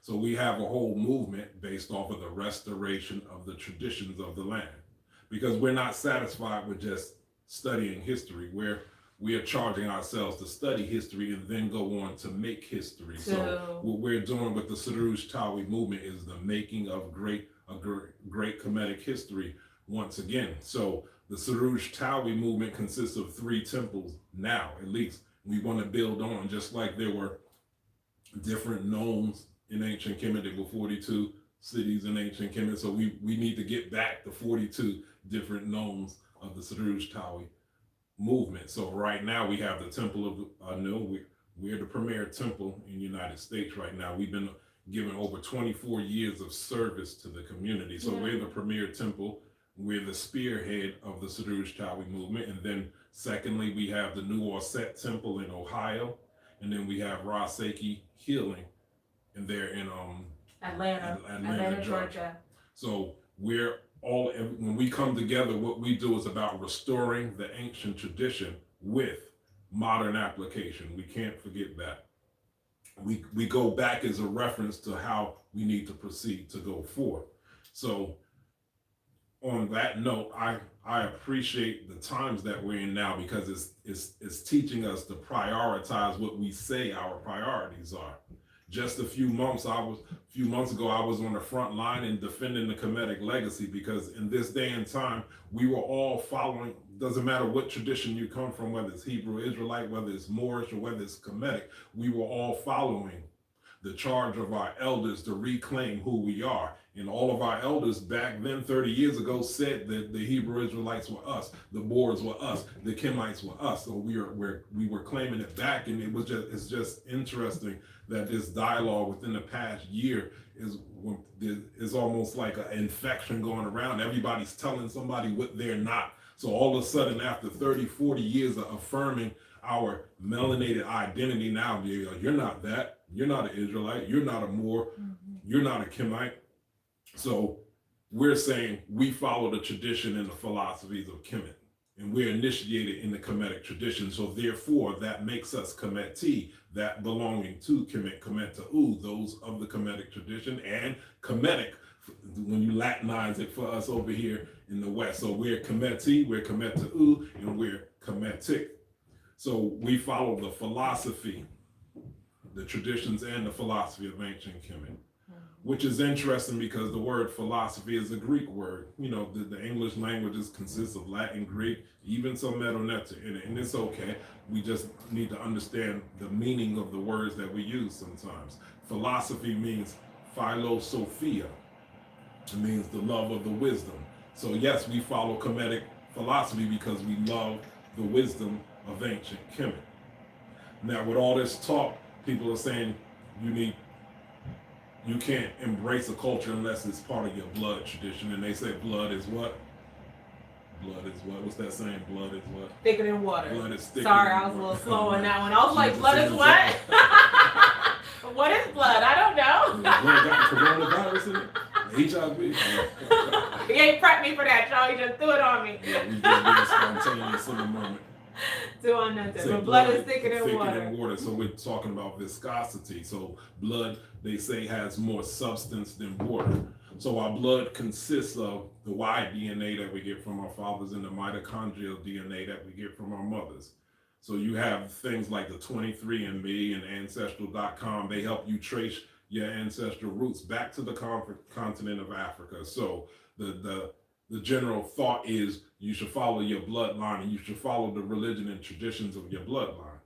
[SPEAKER 2] So we have a whole movement based off of the restoration of the traditions of the land, because we're not satisfied with just studying history. We are charging ourselves to study history and then go on to make history. So what we're doing with the Suruj Tawi movement is the making of great Kemetic history once again. So the Suruj Tawi movement consists of 3 temples now, at least. We want to build on, just like there were different nomes in ancient Kemet. There were 42 cities in ancient Kemet. So we need to get back the 42 different nomes of the Suruj Tawi movement. So right now we have the Temple of Anu. We're the premier temple in the United States right now. We've been given over 24 years of service to the community. So we're the premier temple. We're the spearhead of the Suruj Tawi movement. And then secondly, we have the Naswt Temple in Ohio. And then we have Raseki Healing, and they're in Atlanta, Georgia. So when we come together, what we do is about restoring the ancient tradition with modern application. We can't forget that. We go back as a reference to how we need to proceed to go forth. So on that note, I appreciate the times that we're in now, because it's teaching us to prioritize what we say our priorities are. Just a few months ago, I was on the front line in defending the Kemetic legacy, because in this day and time, we were all following, doesn't matter what tradition you come from, whether it's Hebrew Israelite, whether it's Moorish, or whether it's Kemetic, we were all following the charge of our elders to reclaim who we are. And all of our elders back then, 30 years ago, said that the Hebrew Israelites were us, the Moors were us, the Kemites were us. So we were claiming it back, and it's just interesting that this dialogue within the past year is almost like an infection going around. Everybody's telling somebody what they're not. So all of a sudden, after 30, 40 years of affirming our melanated identity, now you're not that. You're not an Israelite. You're not a Moor. You're not a Kemite. So we're saying we follow the tradition and the philosophies of Kemet, and we're initiated in the Kemetic tradition. So therefore, that makes us Kemeti, that belonging to Kemet, Kemeta'u, those of the Kemetic tradition, and Kemetic when you Latinize it for us over here in the West. So we're Kemeti, we're Kemetu, and we're Kemetic. So we follow the philosophy, the traditions, and the philosophy of ancient Kemet, which is interesting because the word philosophy is a Greek word. You know, the English languages consist of Latin, Greek, even some Metoneta in it, and it's okay. We just need to understand the meaning of the words that we use sometimes. Philosophy means philosophia. It means the love of the wisdom. So yes, we follow Kemetic philosophy because we love the wisdom of ancient Kemet. Now, with all this talk, people are saying you can't embrace a culture unless it's part of your blood tradition. And they say blood is what? Blood is what? What's that saying? Blood is what?
[SPEAKER 1] Thicker than water.
[SPEAKER 2] Blood is thicker
[SPEAKER 1] Sorry,
[SPEAKER 2] than
[SPEAKER 1] I was a
[SPEAKER 2] water.
[SPEAKER 1] little slow on that one. I was like,
[SPEAKER 2] Jesus
[SPEAKER 1] blood is
[SPEAKER 2] in
[SPEAKER 1] what?
[SPEAKER 2] his
[SPEAKER 1] What is blood? I don't know.
[SPEAKER 2] Blood got coronavirus in it? HIV?
[SPEAKER 1] He ain't prepped me for that, y'all. He just threw it on me.
[SPEAKER 2] Yeah, we just being spontaneous in the moment.
[SPEAKER 1] Doing nothing.
[SPEAKER 2] Say
[SPEAKER 1] But blood is thicker than water.
[SPEAKER 2] So we're talking about viscosity. So blood, they say, has more substance than water. So our blood consists of the Y DNA that we get from our fathers and the mitochondrial DNA that we get from our mothers. So you have things like the 23andMe and Ancestral.com. They help you trace your ancestral roots back to the continent of Africa. So the general thought is you should follow your bloodline and you should follow the religion and traditions of your bloodline.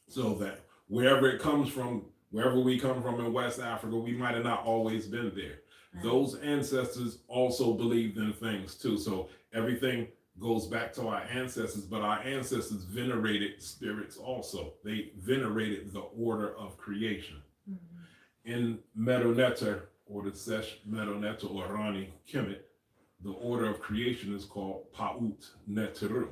[SPEAKER 2] So that wherever it comes from, wherever we come from in West Africa, we might have not always been there. Those ancestors also believed in things too. So everything goes back to our ancestors, but our ancestors venerated spirits also. They venerated the order of creation. In Metoneta, or the Sesh Metoneta or Rani Kemet, the order of creation is called Pa'ut Neteru.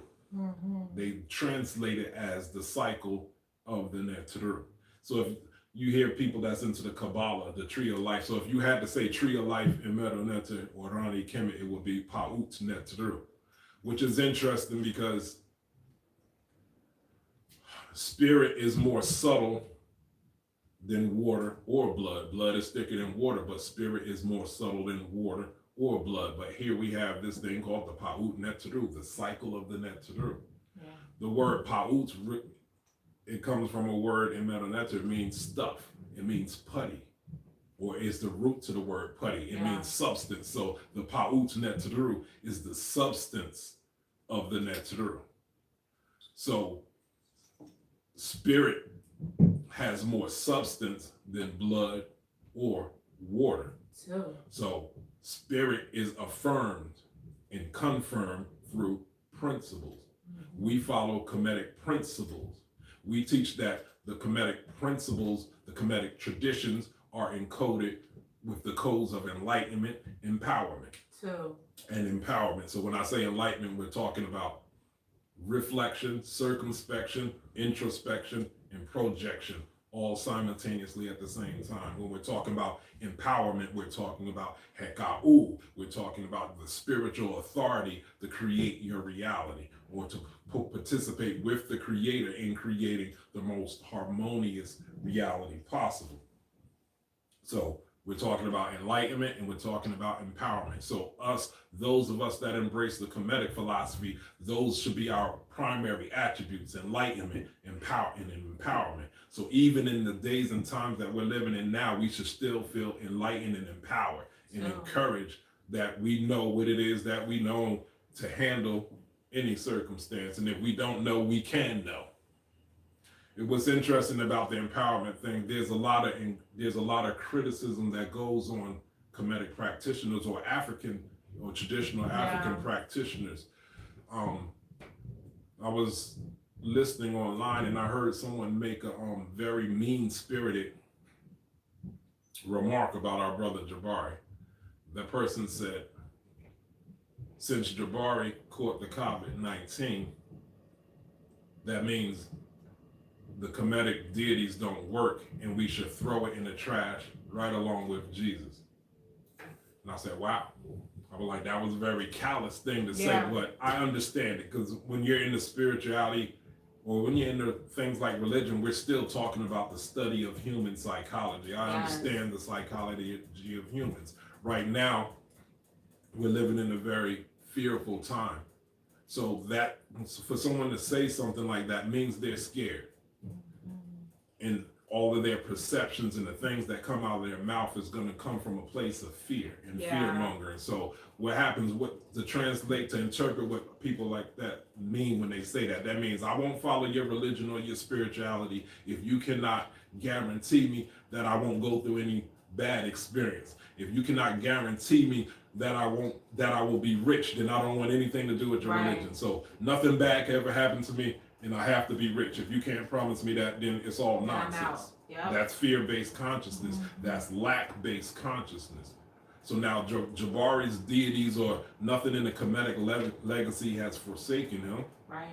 [SPEAKER 2] They translate it as the cycle of the Neteru. So if you hear people that's into the Kabbalah, the tree of life. So if you had to say tree of life in Metoneta or Rani Kemet, it would be Pa'ut Neteru, which is interesting because spirit is more subtle than water or blood. Blood is thicker than water, but spirit is more subtle than water or blood. But here we have this thing called the Pa'ut Neteru, the cycle of the Neteru. Yeah. The word Pa'ut, it comes from a word in Metoneta. It means stuff. It means putty, or is the root to the word putty. It means substance. So the Pa'ut Neteru is the substance of the Neteru. So spirit has more substance than blood or water. So spirit is affirmed and confirmed through principles. We follow Kemetic principles. We teach that the Kemetic principles, the Kemetic traditions are encoded with the codes of enlightenment, empowerment. And empowerment. So when I say enlightenment, we're talking about reflection, circumspection, introspection, and projection, all simultaneously at the same time. When we're talking about empowerment, we're talking about Heka'u. We're talking about the spiritual authority to create your reality, or to participate with the creator in creating the most harmonious reality possible. So we're talking about enlightenment and we're talking about empowerment. So those of us that embrace the Kemetic philosophy, those should be our primary attributes: enlightenment, and empowerment. So even in the days and times that we're living in now, we should still feel enlightened and empowered and encouraged that we know what it is that we know to handle any circumstance. And if we don't know, we can know. What's interesting about the empowerment thing, there's a lot of criticism that goes on Kemetic practitioners or African or traditional African practitioners. I was listening online and I heard someone make a very mean-spirited remark about our brother Jabari. That person said, since Jabari caught the COVID-19, that means the Kemetic deities don't work and we should throw it in the trash right along with Jesus. And I said, wow. I was like, that was a very callous thing to say, but I understand it, because when you're into spirituality or when you're into things like religion, we're still talking about the study of human psychology. I understand the psychology of humans. right now we're living in a very fearful time. So that for someone to say something like that means they're scared. And all of their perceptions and the things that come out of their mouth is going to come from a place of fear and fear mongering. So what happens, what to translate, to interpret what people like that mean when they say that, that means I won't follow your religion or your spirituality if you cannot guarantee me that I won't go through any bad experience. If you cannot guarantee me that I will be rich, then I don't want anything to do with your religion. So nothing bad can ever happen to me, and I have to be rich. If you can't promise me that, then it's all nonsense. That's fear-based consciousness. That's lack-based consciousness. So now Jabari's deities or nothing in the Kemetic legacy has forsaken him.
[SPEAKER 1] Right.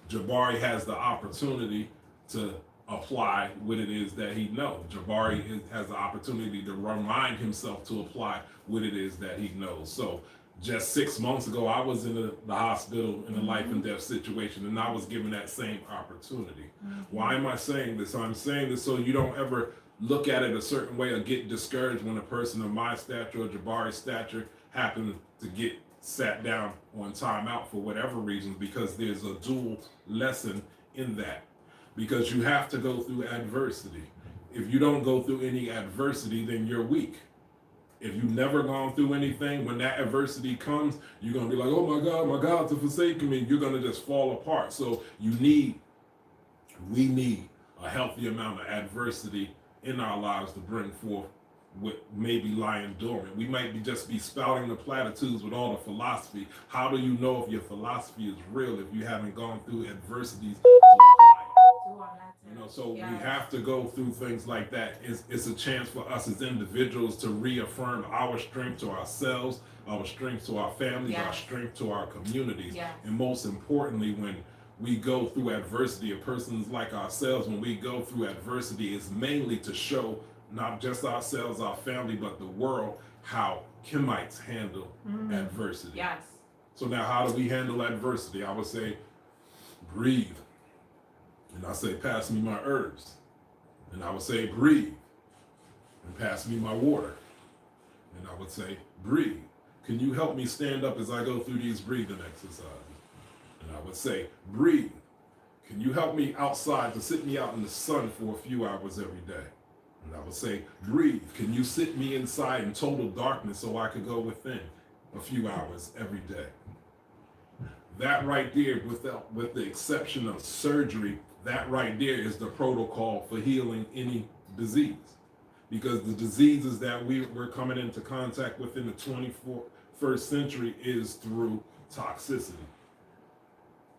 [SPEAKER 2] Jabari has the opportunity to apply what it is that he knows. Jabari has the opportunity to remind himself to apply what it is that he knows. So just 6 months ago, I was in the hospital in a life and death situation, and I was given that same opportunity. Why am I saying this? I'm saying this so you don't ever look at it a certain way or get discouraged when a person of my stature or Jabari's stature happen to get sat down on timeout for whatever reasons, because there's a dual lesson in that. Because you have to go through adversity. If you don't go through any adversity, then you're weak. If you've never gone through anything, when that adversity comes, you're going to be like, oh my God, to forsake me. You're going to just fall apart. So we need a healthy amount of adversity in our lives to bring forth what may be lying dormant. We might just be spouting the platitudes with all the philosophy. How do you know if your philosophy is real if you haven't gone through adversities? So we have to go through things like that. It's a chance for us as individuals to reaffirm our strength to ourselves, our strength to our families, our strength to our communities. And most importantly, when we go through adversity, a persons like ourselves, when we go through adversity, it's mainly to show not just ourselves, our family, but the world, how Kemites handle adversity. So now how do we handle adversity? I would say, breathe. And I say, pass me my herbs. And I would say, breathe. And pass me my water. And I would say, breathe. Can you help me stand up as I go through these breathing exercises? And I would say, breathe. Can you help me outside to sit me out in the sun for a few hours every day? And I would say, breathe. Can you sit me inside in total darkness so I could go within a few hours every day? That right there, with the exception of surgery, that right there is the protocol for healing any disease. Because the diseases that we're coming into contact with in the 21st century is through toxicity.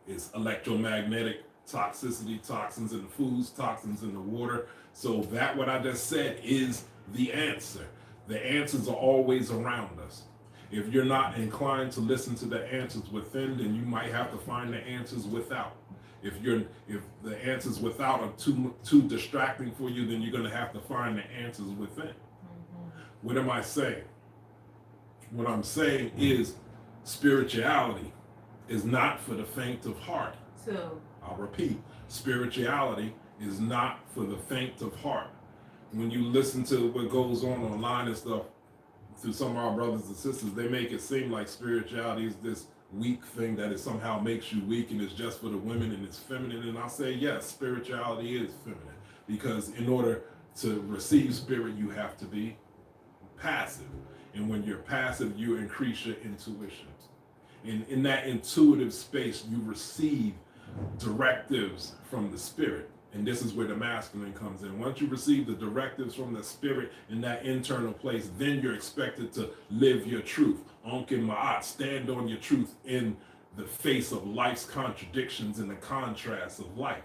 [SPEAKER 2] It's electromagnetic toxicity, toxins in the foods, toxins in the water. So that what I just said is the answer. The answers are always around us. If you're not inclined to listen to the answers within, then you might have to find the answers without. If the answers without are too distracting for you, then you're going to have to find the answers within. What am I saying? What I'm saying is spirituality is not for the faint of heart. I'll repeat, spirituality is not for the faint of heart. When you listen to what goes on online and stuff, through some of our brothers and sisters, they make it seem like spirituality is this weak thing that it somehow makes you weak and it's just for the women and it's feminine. And I say, yes, spirituality is feminine, because in order to receive spirit, you have to be passive. And when you're passive, you increase your intuition. And in that intuitive space, you receive directives from the spirit. And this is where the masculine comes in. Once you receive the directives from the spirit in that internal place, then you're expected to live your truth. Maat, stand on your truth in the face of life's contradictions and the contrasts of life.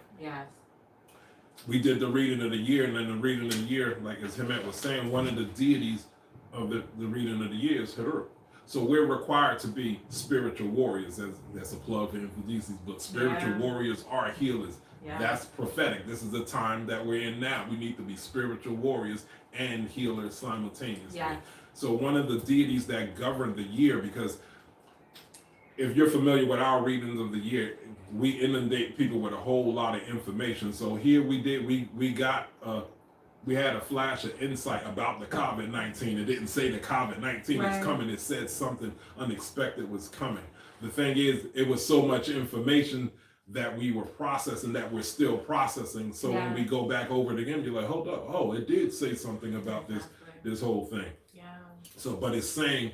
[SPEAKER 2] We did the reading of the year, and then the reading of the year, like as Hemet was saying, one of the deities of the reading of the year is Kheper. So we're required to be spiritual warriors. That's a plug for Infodices, but spiritual warriors are healers. That's prophetic. This is the time that we're in now. We need to be spiritual warriors and healers simultaneously. So one of the deities that govern the year, because if you're familiar with our readings of the year, we inundate people with a whole lot of information. So here we got we had a flash of insight about the COVID-19. It didn't say the COVID-19 is coming. It said something unexpected was coming. The thing is, it was so much information that we were processing that we're still processing. So when we go back over it again, you're like, hold up, oh, it did say something about this whole thing.
[SPEAKER 1] Yeah.
[SPEAKER 2] So, but it's saying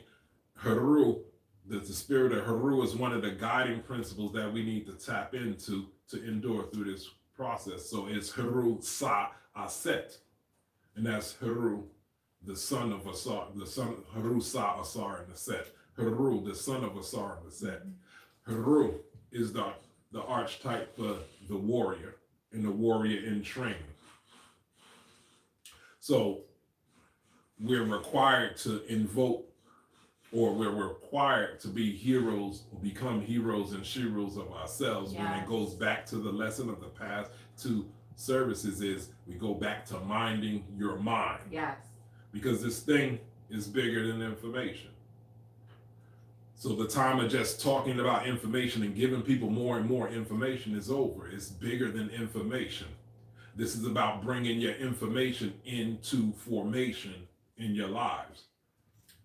[SPEAKER 2] Heru, that the spirit of Heru is one of the guiding principles that we need to tap into to endure through this process. So it's Heru Sa Aset. And that's Heru, the son of Asar, the son Heru Sa Asar and Aset. Heru, the son of Asar and Aset. Heru is the archetype for the warrior and the warrior in training. So we're required to invoke, or we're required to be heroes or become heroes and sheroes of ourselves. When it goes back to the lesson of the past two services, is we go back to minding your mind.
[SPEAKER 1] Yes.
[SPEAKER 2] Because this thing is bigger than information. So the time of just talking about information and giving people more and more information is over. It's bigger than information. This is about bringing your information into formation in your lives.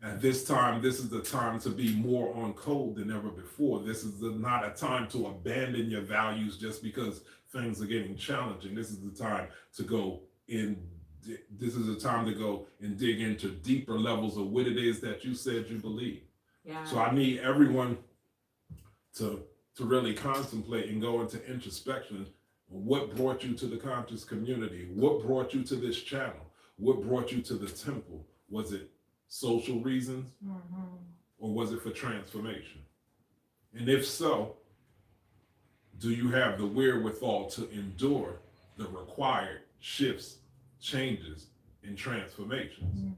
[SPEAKER 2] At this time, this is the time to be more on code than ever before. This is not a time to abandon your values just because things are getting challenging. This is the time to go in. This is the time to go and dig into deeper levels of what it is that you said you believe.
[SPEAKER 1] Yeah.
[SPEAKER 2] So I need everyone to really contemplate and go into introspection. What brought you to the conscious community? What brought you to this channel? What brought you to the temple? Was it social reasons, or was it for transformation? And if so, do you have the wherewithal to endure the required shifts, changes, and transformations?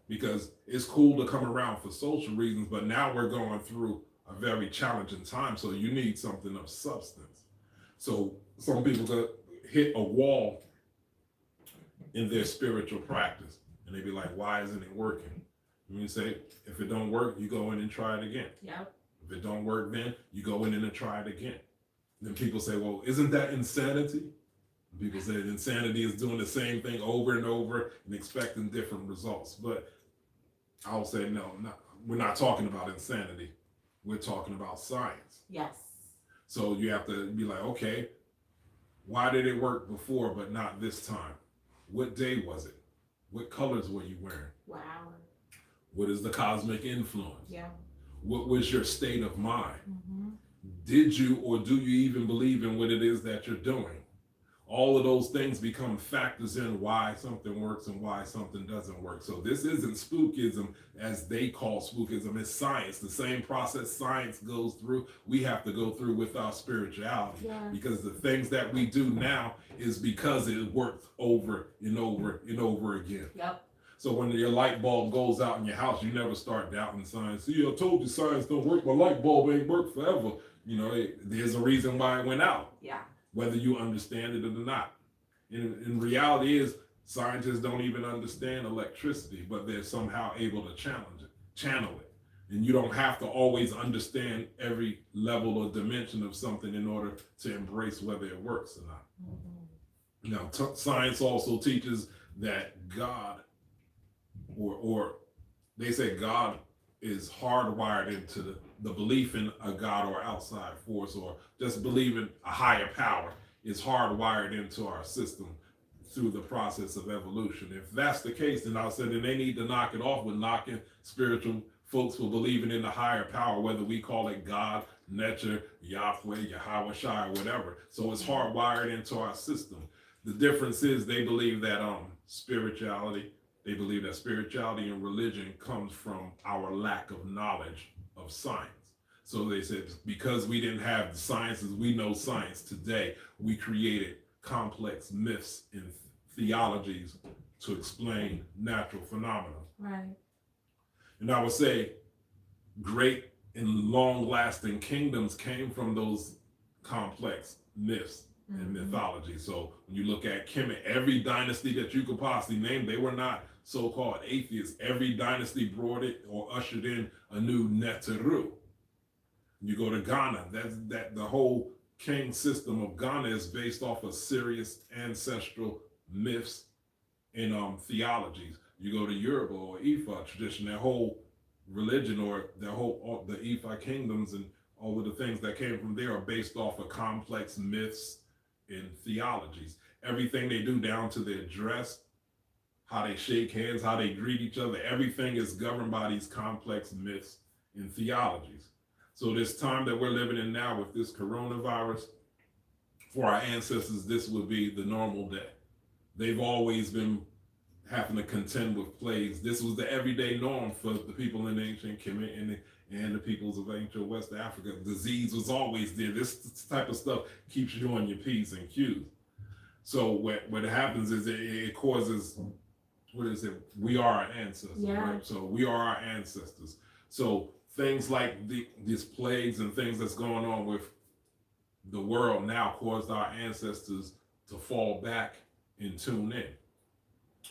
[SPEAKER 2] Because it's cool to come around for social reasons, but now we're going through a very challenging time, so you need something of substance. So some people could hit a wall in their spiritual practice, and they be like, why isn't it working? And you say, if it don't work, you go in and try it again.
[SPEAKER 1] Yep.
[SPEAKER 2] If it don't work, then you go in and try it again. Then people say, well, isn't that insanity? And people say insanity is doing the same thing over and over and expecting different results. But I'll say, no, we're not talking about insanity. We're talking about science.
[SPEAKER 1] Yes.
[SPEAKER 2] So you have to be like, okay, why did it work before but not this time? What day was it? What colors were you wearing?
[SPEAKER 1] Wow.
[SPEAKER 2] What is the cosmic influence?
[SPEAKER 1] Yeah.
[SPEAKER 2] What was your state of mind? Did you or do you even believe in what it is that you're doing? All of those things become factors in why something works and why something doesn't work. So this isn't spookism as they call spookism. It's science. The same process science goes through, we have to go through with our spirituality.
[SPEAKER 1] Yeah.
[SPEAKER 2] Because the things that we do now is because it worked over and over and over again.
[SPEAKER 1] Yep.
[SPEAKER 2] So when your light bulb goes out in your house, you never start doubting science. See, I told you science don't work. My light bulb ain't worked forever. You know, there's a reason why it went out.
[SPEAKER 1] Yeah.
[SPEAKER 2] Whether you understand it or not. In reality is, scientists don't even understand electricity, but they're somehow able to channel it. And you don't have to always understand every level or dimension of something in order to embrace whether it works or not. Now, science also teaches that God, or they say God is hardwired into the belief in a God or outside force, or just believing a higher power is hardwired into our system through the process of evolution. If that's the case, then I said, then they need to knock it off with knocking spiritual folks for believing in the higher power, whether we call it God, Nature, Yahweh, Yahweh Shai, or whatever. So it's hardwired into our system. The difference is they believe that spirituality and religion comes from our lack of knowledge of science. So they said, because we didn't have the sciences, we know science today, we created complex myths and theologies to explain natural phenomena.
[SPEAKER 1] Right.
[SPEAKER 2] And I would say great and long-lasting kingdoms came from those complex myths and mythology. So when you look at Kemmunion, every dynasty that you could possibly name, they were not so-called atheists. Every dynasty brought it or ushered in a new Neteru. You go to Ghana, the whole king system of Ghana is based off of serious ancestral myths in theologies. You go to Yoruba or Ifa tradition, their whole religion or their whole the Ifa kingdoms and all of the things that came from there are based off of complex myths and theologies. Everything they do down to their dress, how they shake hands, how they greet each other, everything is governed by these complex myths and theologies. So this time that we're living in now with this coronavirus, for our ancestors, this would be the normal day. They've always been having to contend with plagues. This was the everyday norm for the people in ancient Kemmunion and the peoples of ancient West Africa. Disease was always there. This type of stuff keeps you on your P's and Q's. So what happens is it causes, what is it? We are our ancestors, right? So we are our ancestors. So things like these plagues and things that's going on with the world now caused our ancestors to fall back and tune in.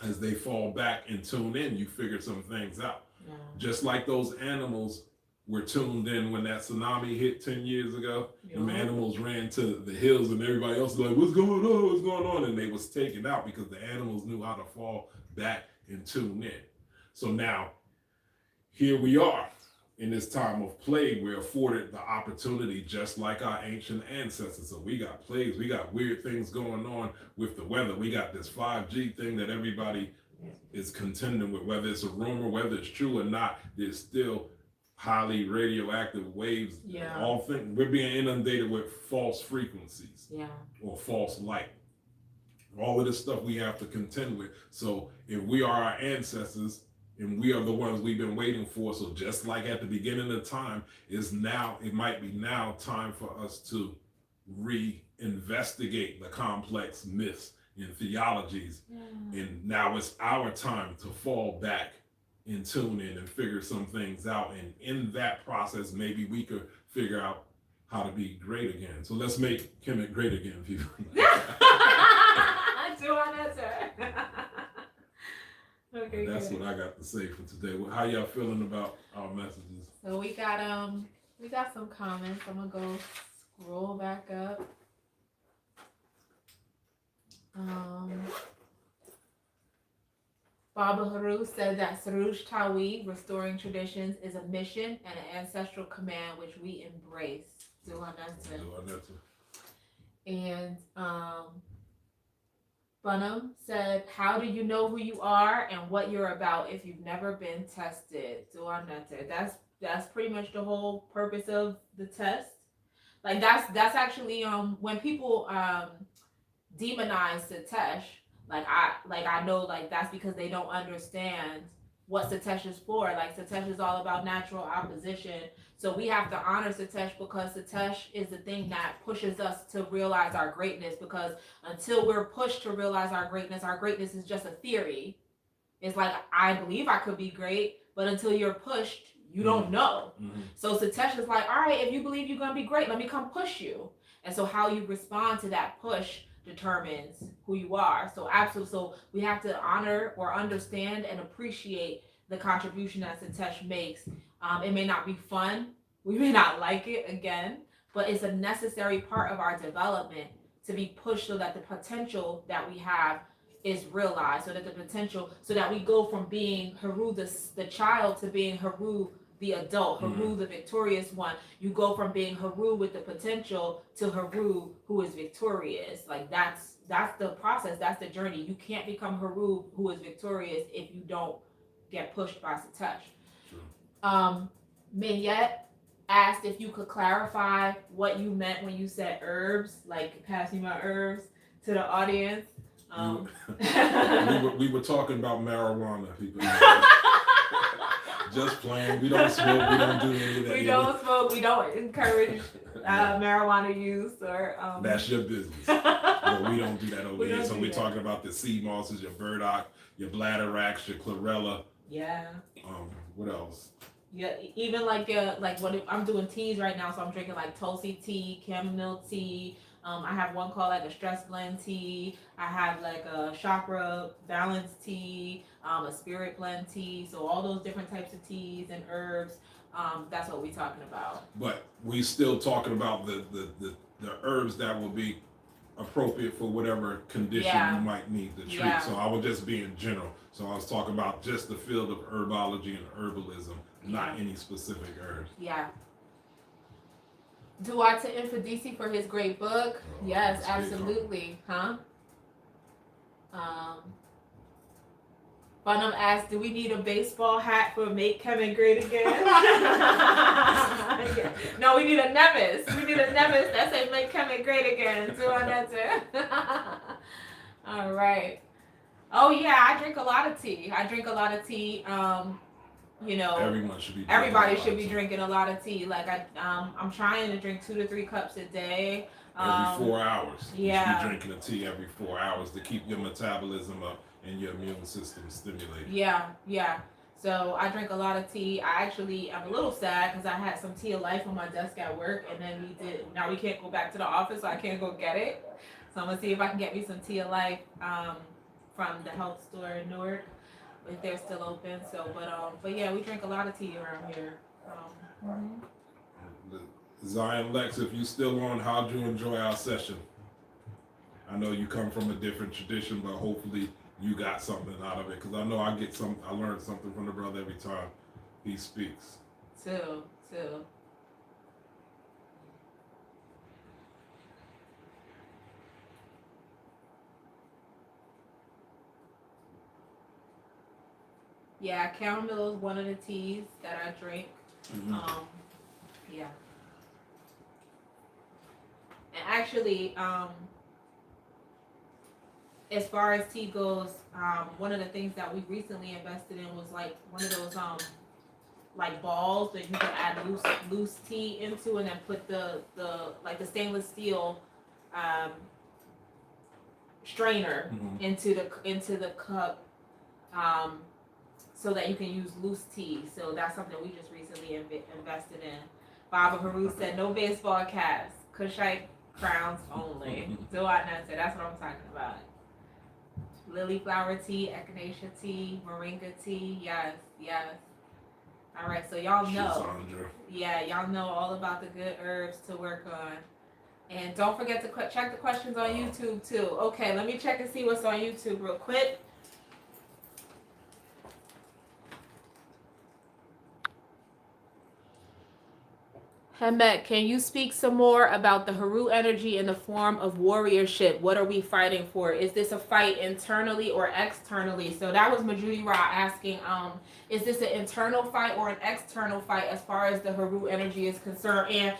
[SPEAKER 2] As they fall back and tune in, you figure some things out. Yeah. Just like those animals were tuned in when that tsunami hit 10 years ago. Yeah. And the animals ran to the hills and everybody else was like, what's going on? What's going on? And they was taken out because the animals knew how to fall back and tune in. So now, here we are. In this time of plague, we're afforded the opportunity just like our ancient ancestors. So we got plagues, we got weird things going on with the weather. We got this 5G thing that everybody is contending with, whether it's a rumor, whether it's true or not, there's still highly radioactive waves. Yeah. All things, we're being inundated with false frequencies. Yeah. Or false light. All of this stuff we have to contend with. So if we are our ancestors, and we are the ones we've been waiting for. So just like at the beginning of time, it might be now time for us to reinvestigate the complex myths and theologies. Yeah. And now it's our time to fall back and tune in and figure some things out. And in that process, maybe we could figure out how to be great again. So let's make Kemet great again, people. Okay, that's good. What I got to say for today. How y'all feeling about our messages?
[SPEAKER 1] So we got some comments. I'm gonna go scroll back up. Baba Haru said that Saruj Tawi, restoring traditions, is a mission and an ancestral command which we embrace. And Bunham said, how do you know who you are and what you're about if you've never been tested? That's pretty much the whole purpose of the test. Like that's actually when people demonize Satesh, I know that's because they don't understand what Satesh is for. Like Satesh is all about natural opposition. So we have to honor Satesh because Satesh is the thing that pushes us to realize our greatness, because until we're pushed to realize our greatness is just a theory. It's like, I believe I could be great, but until you're pushed, you don't know. Mm-hmm. So Satesh is like, all right, if you believe you're going to be great, let me come push you. And so how you respond to that push determines who you are. So absolutely. So we have to honor or understand and appreciate the contribution that Satesh makes. It may not be fun. We may not like it again, but it's a necessary part of our development to be pushed so that the potential that we have is realized, so that we go from being Haru the child to being Haru the adult, Haru the victorious one. You go from being Haru with the potential to Haru who is victorious. Like that's the process, that's the journey. You can't become Haru who is victorious if you don't get pushed by Satesh. Sure. Minyet asked if you could clarify what you meant when you said herbs, like pass me my herbs, to the audience.
[SPEAKER 2] We were talking about marijuana, people. Just playing. We don't smoke. We don't do any of that.
[SPEAKER 1] We don't smoke. We don't encourage marijuana use or.
[SPEAKER 2] That's your business. But we don't do that over here. So we're talking about the sea mosses, your burdock, your bladderwracks, your chlorella.
[SPEAKER 1] Yeah.
[SPEAKER 2] What else?
[SPEAKER 1] Yeah, even like what I'm doing teas right now, so I'm drinking like Tulsi tea, chamomile tea. I have one called like a stress blend tea. I have like a chakra balance tea, a spirit blend tea. So all those different types of teas and herbs. That's what we're talking about.
[SPEAKER 2] But we still talking about the herbs that will be appropriate for whatever condition
[SPEAKER 1] Yeah.
[SPEAKER 2] you might need to treat.
[SPEAKER 1] Yeah.
[SPEAKER 2] So I was just being general. So I was talking about just the field of herbology and herbalism, not any specific herbs.
[SPEAKER 1] Yeah. Duat to Infidisi for his great book.
[SPEAKER 2] Oh,
[SPEAKER 1] Yes,
[SPEAKER 2] that's big,
[SPEAKER 1] absolutely. Huh? Bunham asked, do we need a baseball hat for Make Kevin Great Again? No, we need a Nevis. We need a Nevis that says Make Kevin Great Again. All right. Oh, yeah, I drink a lot of tea. You know,
[SPEAKER 2] Everyone should be.
[SPEAKER 1] everybody should be drinking a lot of tea. Like I'm trying to drink 2 to 3 cups a day.
[SPEAKER 2] Every 4 hours.
[SPEAKER 1] Yeah.
[SPEAKER 2] You should be drinking a tea every 4 hours to keep your metabolism up and your immune system stimulated.
[SPEAKER 1] Yeah, yeah. So I drink a lot of tea. I'm a little sad because I had some Tea of Life on my desk at work, and then now we can't go back to the office, so I can't go get it. So I'm gonna see if I can get me some Tea of Life from the health store in Newark, if they're still open. So, but yeah, we drink a lot of tea around here.
[SPEAKER 2] Zion Lex, if you still on, how'd you enjoy our session? I know you come from a different tradition, but hopefully you got something out of it, because I know I learned something from the brother every time he speaks.
[SPEAKER 1] Too. Yeah, chamomile is one of the teas that I drink. Yeah. And actually, as far as tea goes, one of the things that we recently invested in was like one of those like balls that you can add loose tea into, and then put the stainless steel strainer into the cup, so that you can use loose tea. So that's something we just recently invested in. Baba Haru said no baseball caps, Kushite crowns only. So that's what I'm talking about. Lily flower tea, echinacea tea, moringa tea. Yes. All right, so y'all know. Yeah, y'all know all about the good herbs to work on. And don't forget to check the questions on YouTube too. Okay, let me check and see what's on YouTube real quick. Hemet, can you speak some more about the Haru energy in the form of warriorship? What are we fighting for? Is this a fight internally or externally? So that was Majuri Ra asking, is this an internal fight or an external fight as far as the Haru energy is concerned? And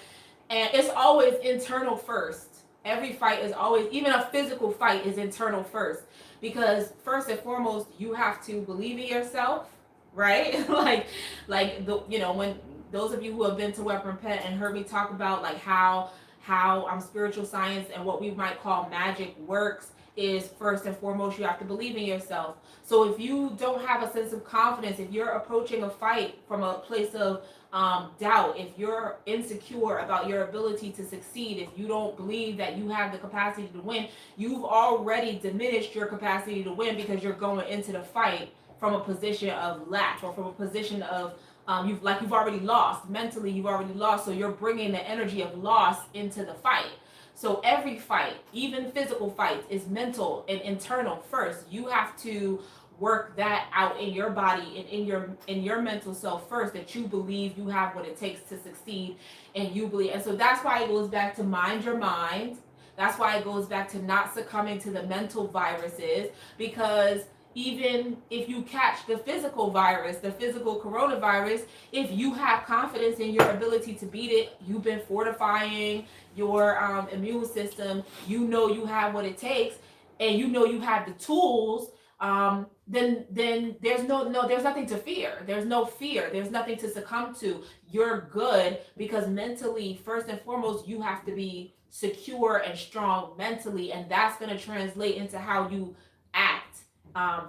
[SPEAKER 1] it's always internal first. Every fight is always, even a physical fight is internal first. Because first and foremost, you have to believe in yourself, right? When those of you who have been to Weapon Pet and heard me talk about like how spiritual science and what we might call magic works, is first and foremost you have to believe in yourself. So if you don't have a sense of confidence, if you're approaching a fight from a place of doubt, if you're insecure about your ability to succeed, if you don't believe that you have the capacity to win, you've already diminished your capacity to win, because you're going into the fight from a position of lack, or from a position of you've already lost. Mentally, you've already lost. So you're bringing the energy of loss into the fight. So every fight, even physical fights, is mental and internal first. You have to work that out in your body and in your mental self first, that you believe you have what it takes to succeed, and you believe. And so that's why it goes back to mind your mind. That's why it goes back to not succumbing to the mental viruses, because even if you catch the physical virus, the physical coronavirus, if you have confidence in your ability to beat it, you've been fortifying your immune system, you know you have what it takes, and you know you have the tools, then there's there's nothing to fear. There's no fear. There's nothing to succumb to. You're good, because mentally, first and foremost, you have to be secure and strong mentally, and that's going to translate into how you act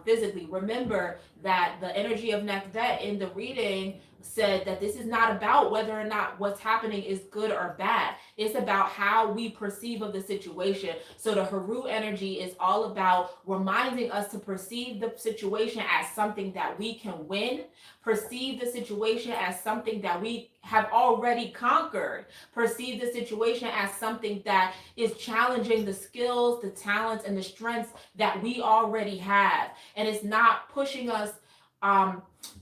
[SPEAKER 1] physically. Remember that the energy of Naswt in the reading said that this is not about whether or not what's happening is good or bad. It's about how we perceive of the situation. So the Haru energy is all about reminding us to perceive the situation as something that we can win, perceive the situation as something that we have already conquered, perceive the situation as something that is challenging the skills, the talents, and the strengths that we already have. And it's not pushing us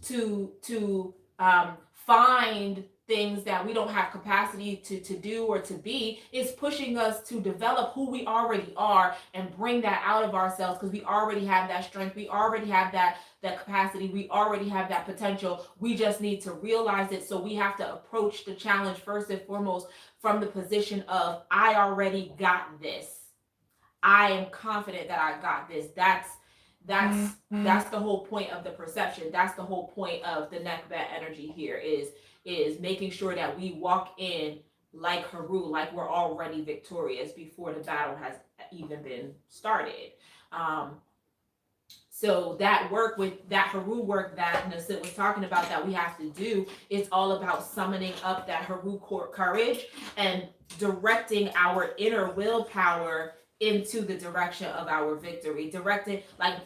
[SPEAKER 1] to find things that we don't have capacity to do or to be. Is pushing us to develop who we already are and bring that out of ourselves, because we already have that strength, we already have that capacity, we already have that potential. We just need to realize it. So we have to approach the challenge first and foremost from the position of, I already got this. I am confident that I got this. That's the whole point of the perception. That's the whole point of the Nekbet energy here, is making sure that we walk in like Haru, like we're already victorious before the battle has even been started. So that work, with that Haru work that Naswt was talking about, that we have to do, is all about summoning up that Haru courage and directing our inner willpower into the direction of our victory, directing, like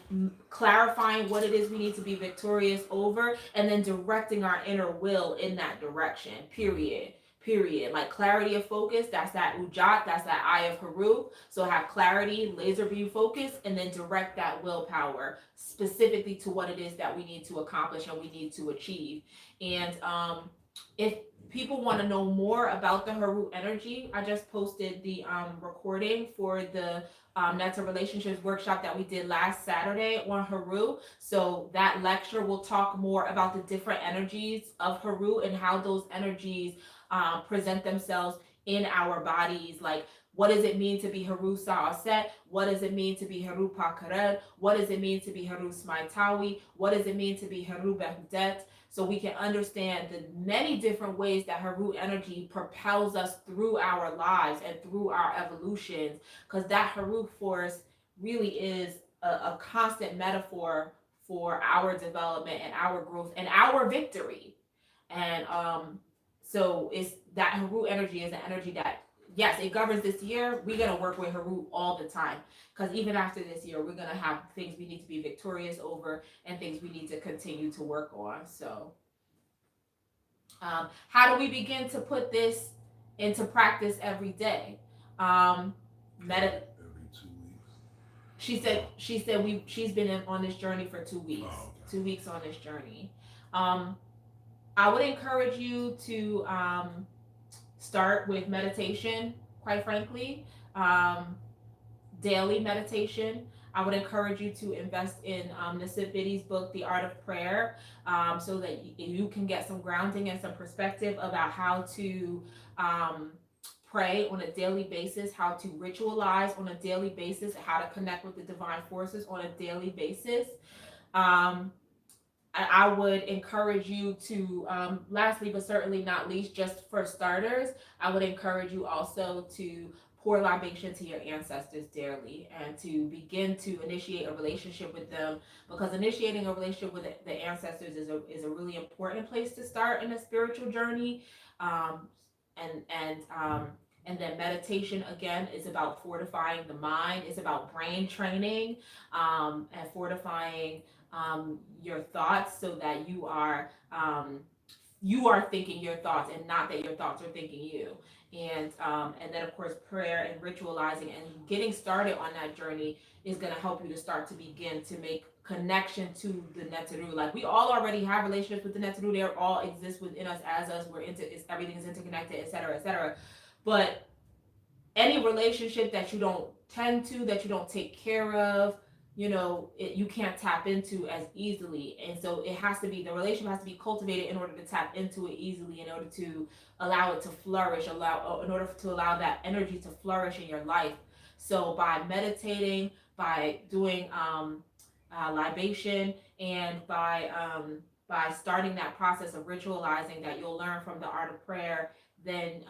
[SPEAKER 1] clarifying what it is we need to be victorious over, and then directing our inner will in that direction, period. Like clarity of focus, that's that ujat, that's that eye of Haru. So have clarity, laser beam focus, and then direct that willpower specifically to what it is that we need to accomplish and we need to achieve. And if people want to know more about the Haru energy, I just posted the recording for the Netta Relationships workshop that we did last Saturday on Haru. So that lecture will talk more about the different energies of Haru and how those energies present themselves in our bodies. Like, what does it mean to be Haru Sa'aset? What does it mean to be Haru Pakared? What does it mean to be Haru Smaitawi? What does it mean to be Haru Behudet? So we can understand the many different ways that Haru energy propels us through our lives and through our evolutions, because that Haru force really is a constant metaphor for our development and our growth and our victory. And so it's that Haru energy is an energy that, yes, it governs this year. We're going to work with Haru all the time, because even after this year, we're going to have things we need to be victorious over and things we need to continue to work on. So how do we begin to put this into practice every day?
[SPEAKER 2] Every 2 weeks.
[SPEAKER 1] She's been on this journey for 2 weeks. Oh, okay. 2 weeks on this journey. I would encourage you to start with meditation, quite frankly, daily meditation. I would encourage you to invest in Naswt Biti's book, The Art of Prayer, so that you can get some grounding and some perspective about how to pray on a daily basis, how to ritualize on a daily basis, how to connect with the divine forces on a daily basis. I would encourage you to, lastly but certainly not least, just for starters, I would encourage you also to pour libation to your ancestors daily and to begin to initiate a relationship with them, because initiating a relationship with the ancestors is a really important place to start in a spiritual journey. And then meditation, again, is about fortifying the mind. It's about brain training and fortifying your thoughts, so that you are thinking your thoughts and not that your thoughts are thinking you. And then of course prayer and ritualizing and getting started on that journey is going to help you to start to begin to make connection to the Netaru. Like, we all already have relationships with the Netaru. They all exist within us as us. Everything is interconnected, etc., etc. But any relationship that you don't tend to, that you don't take care of, you can't tap into as easily. And so the relationship has to be cultivated in order to tap into it easily, in order to allow it to flourish, in order to allow that energy to flourish in your life. So by meditating, by doing libation, and by starting that process of ritualizing that you'll learn from the Art of Prayer, then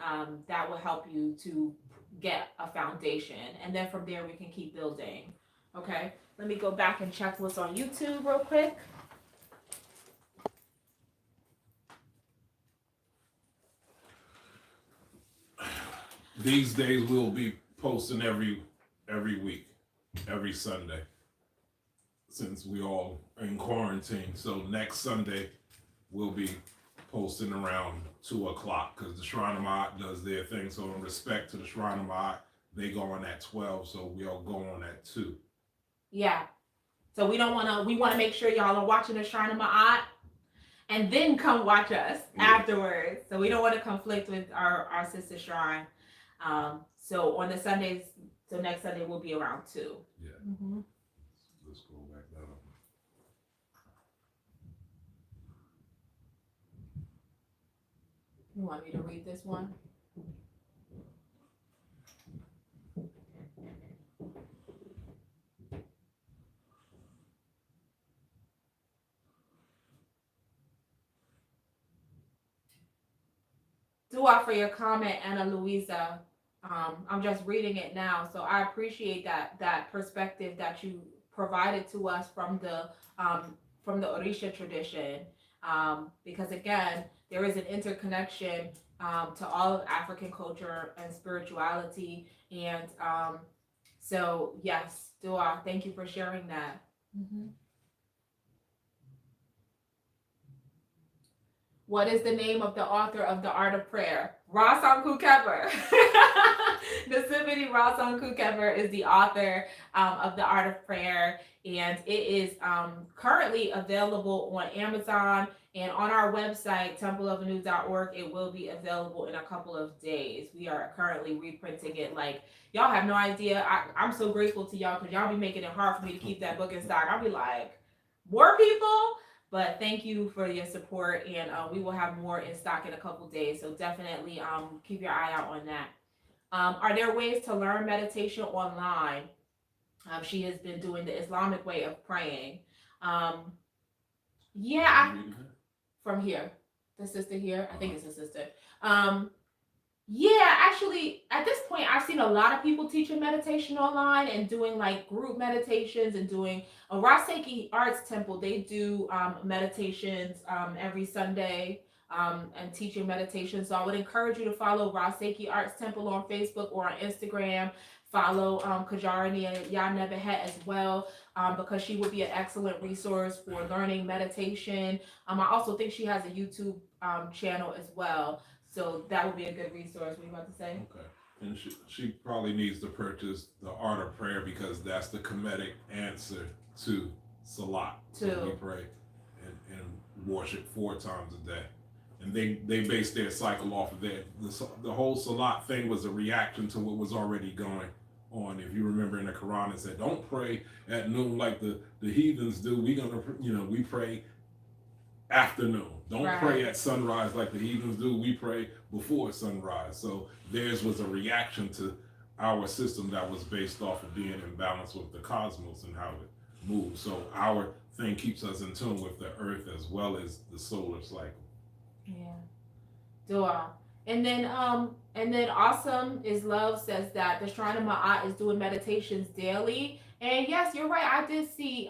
[SPEAKER 1] that will help you to get a foundation. And then from there we can keep building. Okay, let me go back and check what's on YouTube real quick.
[SPEAKER 2] these days we'll be posting every week, every Sunday, since we all in quarantine. So next Sunday we'll be posting around 2 o'clock because the Shrine of Maat does their thing. So in respect to the Shrine of Maat, they go on at 12, so we'll go on at 2.
[SPEAKER 1] Yeah. So we want to make sure y'all are watching the Shrine of Maat and then come watch us afterwards. So we don't want to conflict with our sister shrine. So on the Sundays, so next Sunday will be around 2.
[SPEAKER 2] Yeah.
[SPEAKER 1] Mm-hmm.
[SPEAKER 2] Let's go back down.
[SPEAKER 1] You want me to read this one? Dua for your comment, Anna Luisa. I'm just reading it now, so I appreciate that perspective that you provided to us from the Orisha tradition, because again, there is an interconnection to all of African culture and spirituality, and so yes, Dua, thank you for sharing that. Mm-hmm. What is the name of the author of The Art of Prayer? Sankhu Kheper. Naswt Sankhu Kheper is the author of The Art of Prayer, and it is currently available on Amazon and on our website, templeofanu.org. It will be available in a couple of days. We are currently reprinting it. Like, y'all have no idea. I'm so grateful to y'all because y'all be making it hard for me to keep that book in stock. I'll be like, more people? But thank you for your support, and we will have more in stock in a couple days. So definitely keep your eye out on that. Are there ways to learn meditation online? She has been doing the Islamic way of praying. From here, the sister here. I think it's a sister. Yeah, actually, at this point, I've seen a lot of people teaching meditation online and doing like group meditations and doing a Raseki Arts Temple. They do meditations every Sunday and teaching meditation. So I would encourage you to follow Raseki Arts Temple on Facebook or on Instagram. Follow Kajarani and Yanebehet as well, because she would be an excellent resource for learning meditation. I also think she has a YouTube channel as well. So that would be a good resource. What are you about to say?
[SPEAKER 2] Okay. And she probably needs to purchase The Art of Prayer because that's the Kemetic answer to Salat. So we pray and worship 4 times a day. And they base their cycle off of that. The whole Salat thing was a reaction to what was already going on. If you remember in the Quran, it said, don't pray at noon like the heathens do. We pray afternoon. Don't pray at sunrise like the heathens do. We pray before sunrise. So theirs was a reaction to our system that was based off of being in balance with the cosmos and how it moves. So our thing keeps us in tune with the earth as well as the solar cycle.
[SPEAKER 1] Yeah. Dua. And then Awesome is Love says that the Shrine of Ma'at is doing meditations daily. And yes, you're right. I did see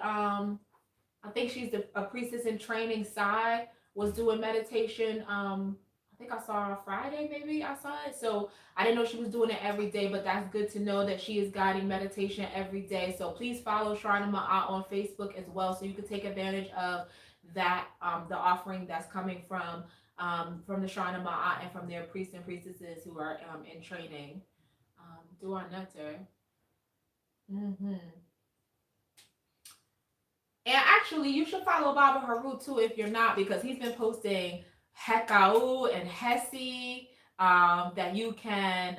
[SPEAKER 1] I think she's a priestess in training. Sai was doing meditation. I think I saw her Friday, maybe I saw it. So I didn't know she was doing it every day, but that's good to know that she is guiding meditation every day. So please follow Shrine of Ma'at on Facebook as well, so you can take advantage of that, the offering that's coming from the Shrine of Ma'at and from their priests and priestesses who are in training. Dua Netter. Mm-hmm. And actually, you should follow Baba Haru too if you're not, because he's been posting Hekau and Hesi that you can,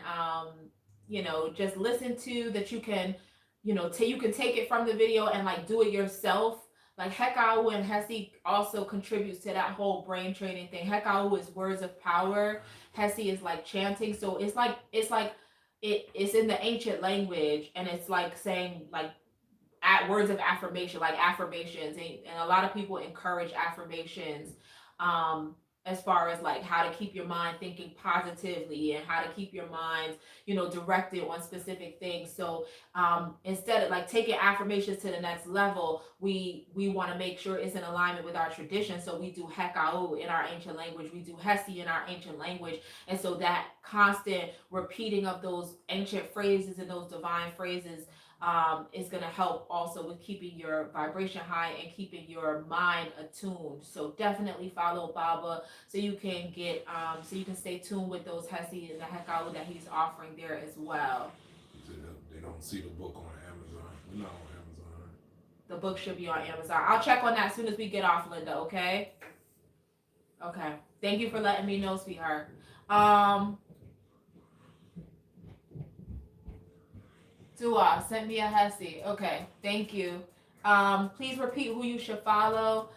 [SPEAKER 1] just listen to, that you can, you can take it from the video and like do it yourself. Like Hekau and Hesi also contributes to that whole brain training thing. Hekau is words of power. Hesi is like chanting. So it's in the ancient language, and it's like saying like words of affirmation, like affirmations, and a lot of people encourage affirmations. as far as like how to keep your mind thinking positively and how to keep your mind, directed on specific things. So instead of like taking affirmations to the next level, we want to make sure it's in alignment with our tradition. So we do hekau in our ancient language, we do hesi in our ancient language, and so that constant repeating of those ancient phrases and those divine phrases is going to help also with keeping your vibration high and keeping your mind attuned. So definitely follow Baba so you can get so you can stay tuned with those hesi and the hekau that he's offering there as well.
[SPEAKER 2] They don't see the book on Amazon. We're not on Amazon.
[SPEAKER 1] The book should be on Amazon. I'll check on that as soon as we get off, Linda. Okay. Okay. Thank you for letting me know, sweetheart. Dua sent me a hesi. Okay, thank you. Please repeat who you should follow.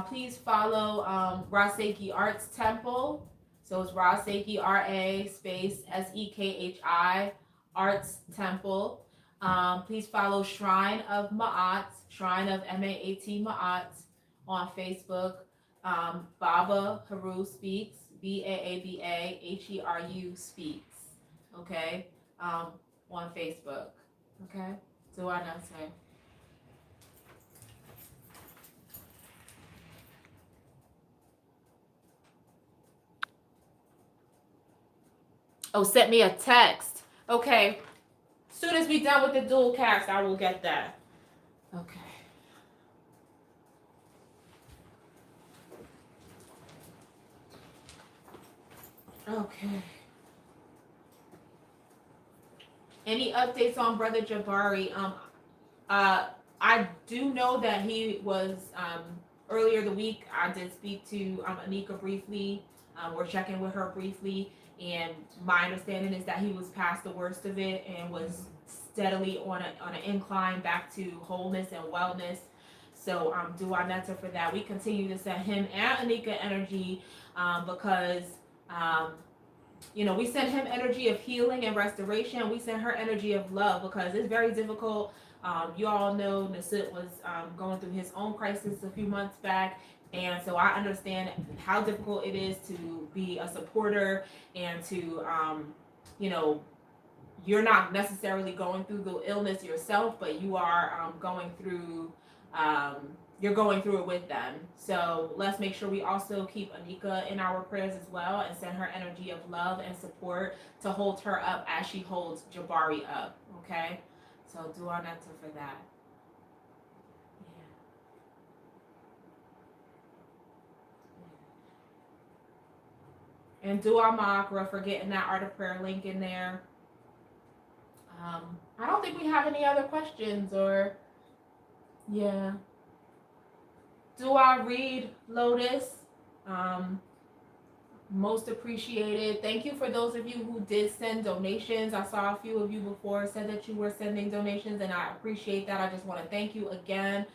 [SPEAKER 1] Please follow Raseki Arts Temple. So it's Raseki RA space SEKHI Arts Temple. Please follow Shrine of Maat, Shrine of MAAT Maat on Facebook. Baba Haru Speaks, BAABAHERU Speaks. Okay. On Facebook. Okay? Do I not say? Oh, sent me a text. Okay. Soon as we done with the dual cast, I will get that. Okay. Okay. Any updates on Brother Jabari? I do know that he was earlier the week. I did speak to Anika briefly. We're checking with her briefly, and my understanding is that he was past the worst of it and was steadily on an incline back to wholeness and wellness. So dua neta for that. We continue to send him and Anika energy because we send him energy of healing and restoration. We send her energy of love because it's very difficult. You all know Naswt was going through his own crisis a few months back. And so I understand how difficult it is to be a supporter and to, you're not necessarily going through the illness yourself, but you are going through you're going through it with them. So let's make sure we also keep Anika in our prayers as well and send her energy of love and support to hold her up as she holds Jabari up. Okay? So dua neta for that. Yeah. And dua ma'akra for getting that art of prayer link in there. I don't think we have any other questions or yeah. Do I read Lotus? Most appreciated. Thank you for those of you who did send donations. I saw a few of you before said that you were sending donations, and I appreciate that. I just want to thank you again.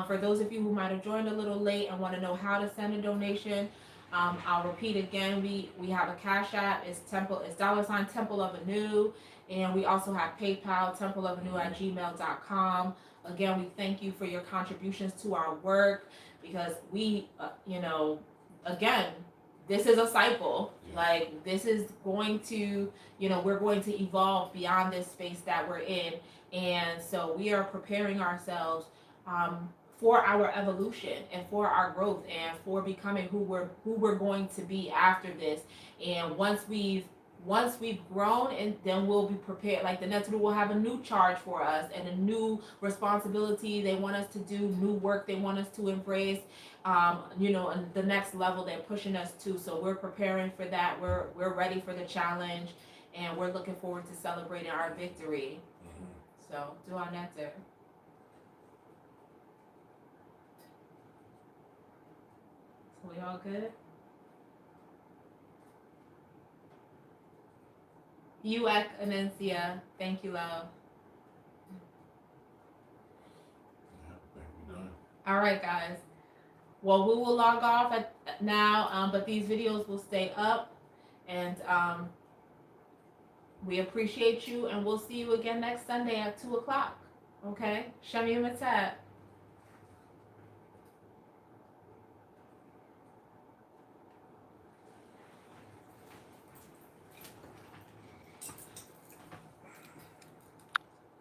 [SPEAKER 1] For those of you who might have joined a little late and want to know how to send a donation, I'll repeat again. We have a Cash App. It's $ Temple of Anu, and we also have PayPal, templeofanu@gmail.com. Again, we thank you for your contributions to our work because we, again, this is a cycle. Like this is going to, we're going to evolve beyond this space that we're in. And so we are preparing ourselves for our evolution and for our growth and for becoming who we're going to be after this. And once we've grown, and then we'll be prepared. Like the Netru will have a new charge for us and a new responsibility they want us to do, new work they want us to embrace. And the next level they're pushing us to. So we're preparing for that. We're ready for the challenge, and we're looking forward to celebrating our victory. So dua neta. So we all good? Uek Anencia, thank you, love. All right, guys. Well, we will log off now, but these videos will stay up, and we appreciate you, and we'll see you again next Sunday at 2:00. Okay? Shami Matat.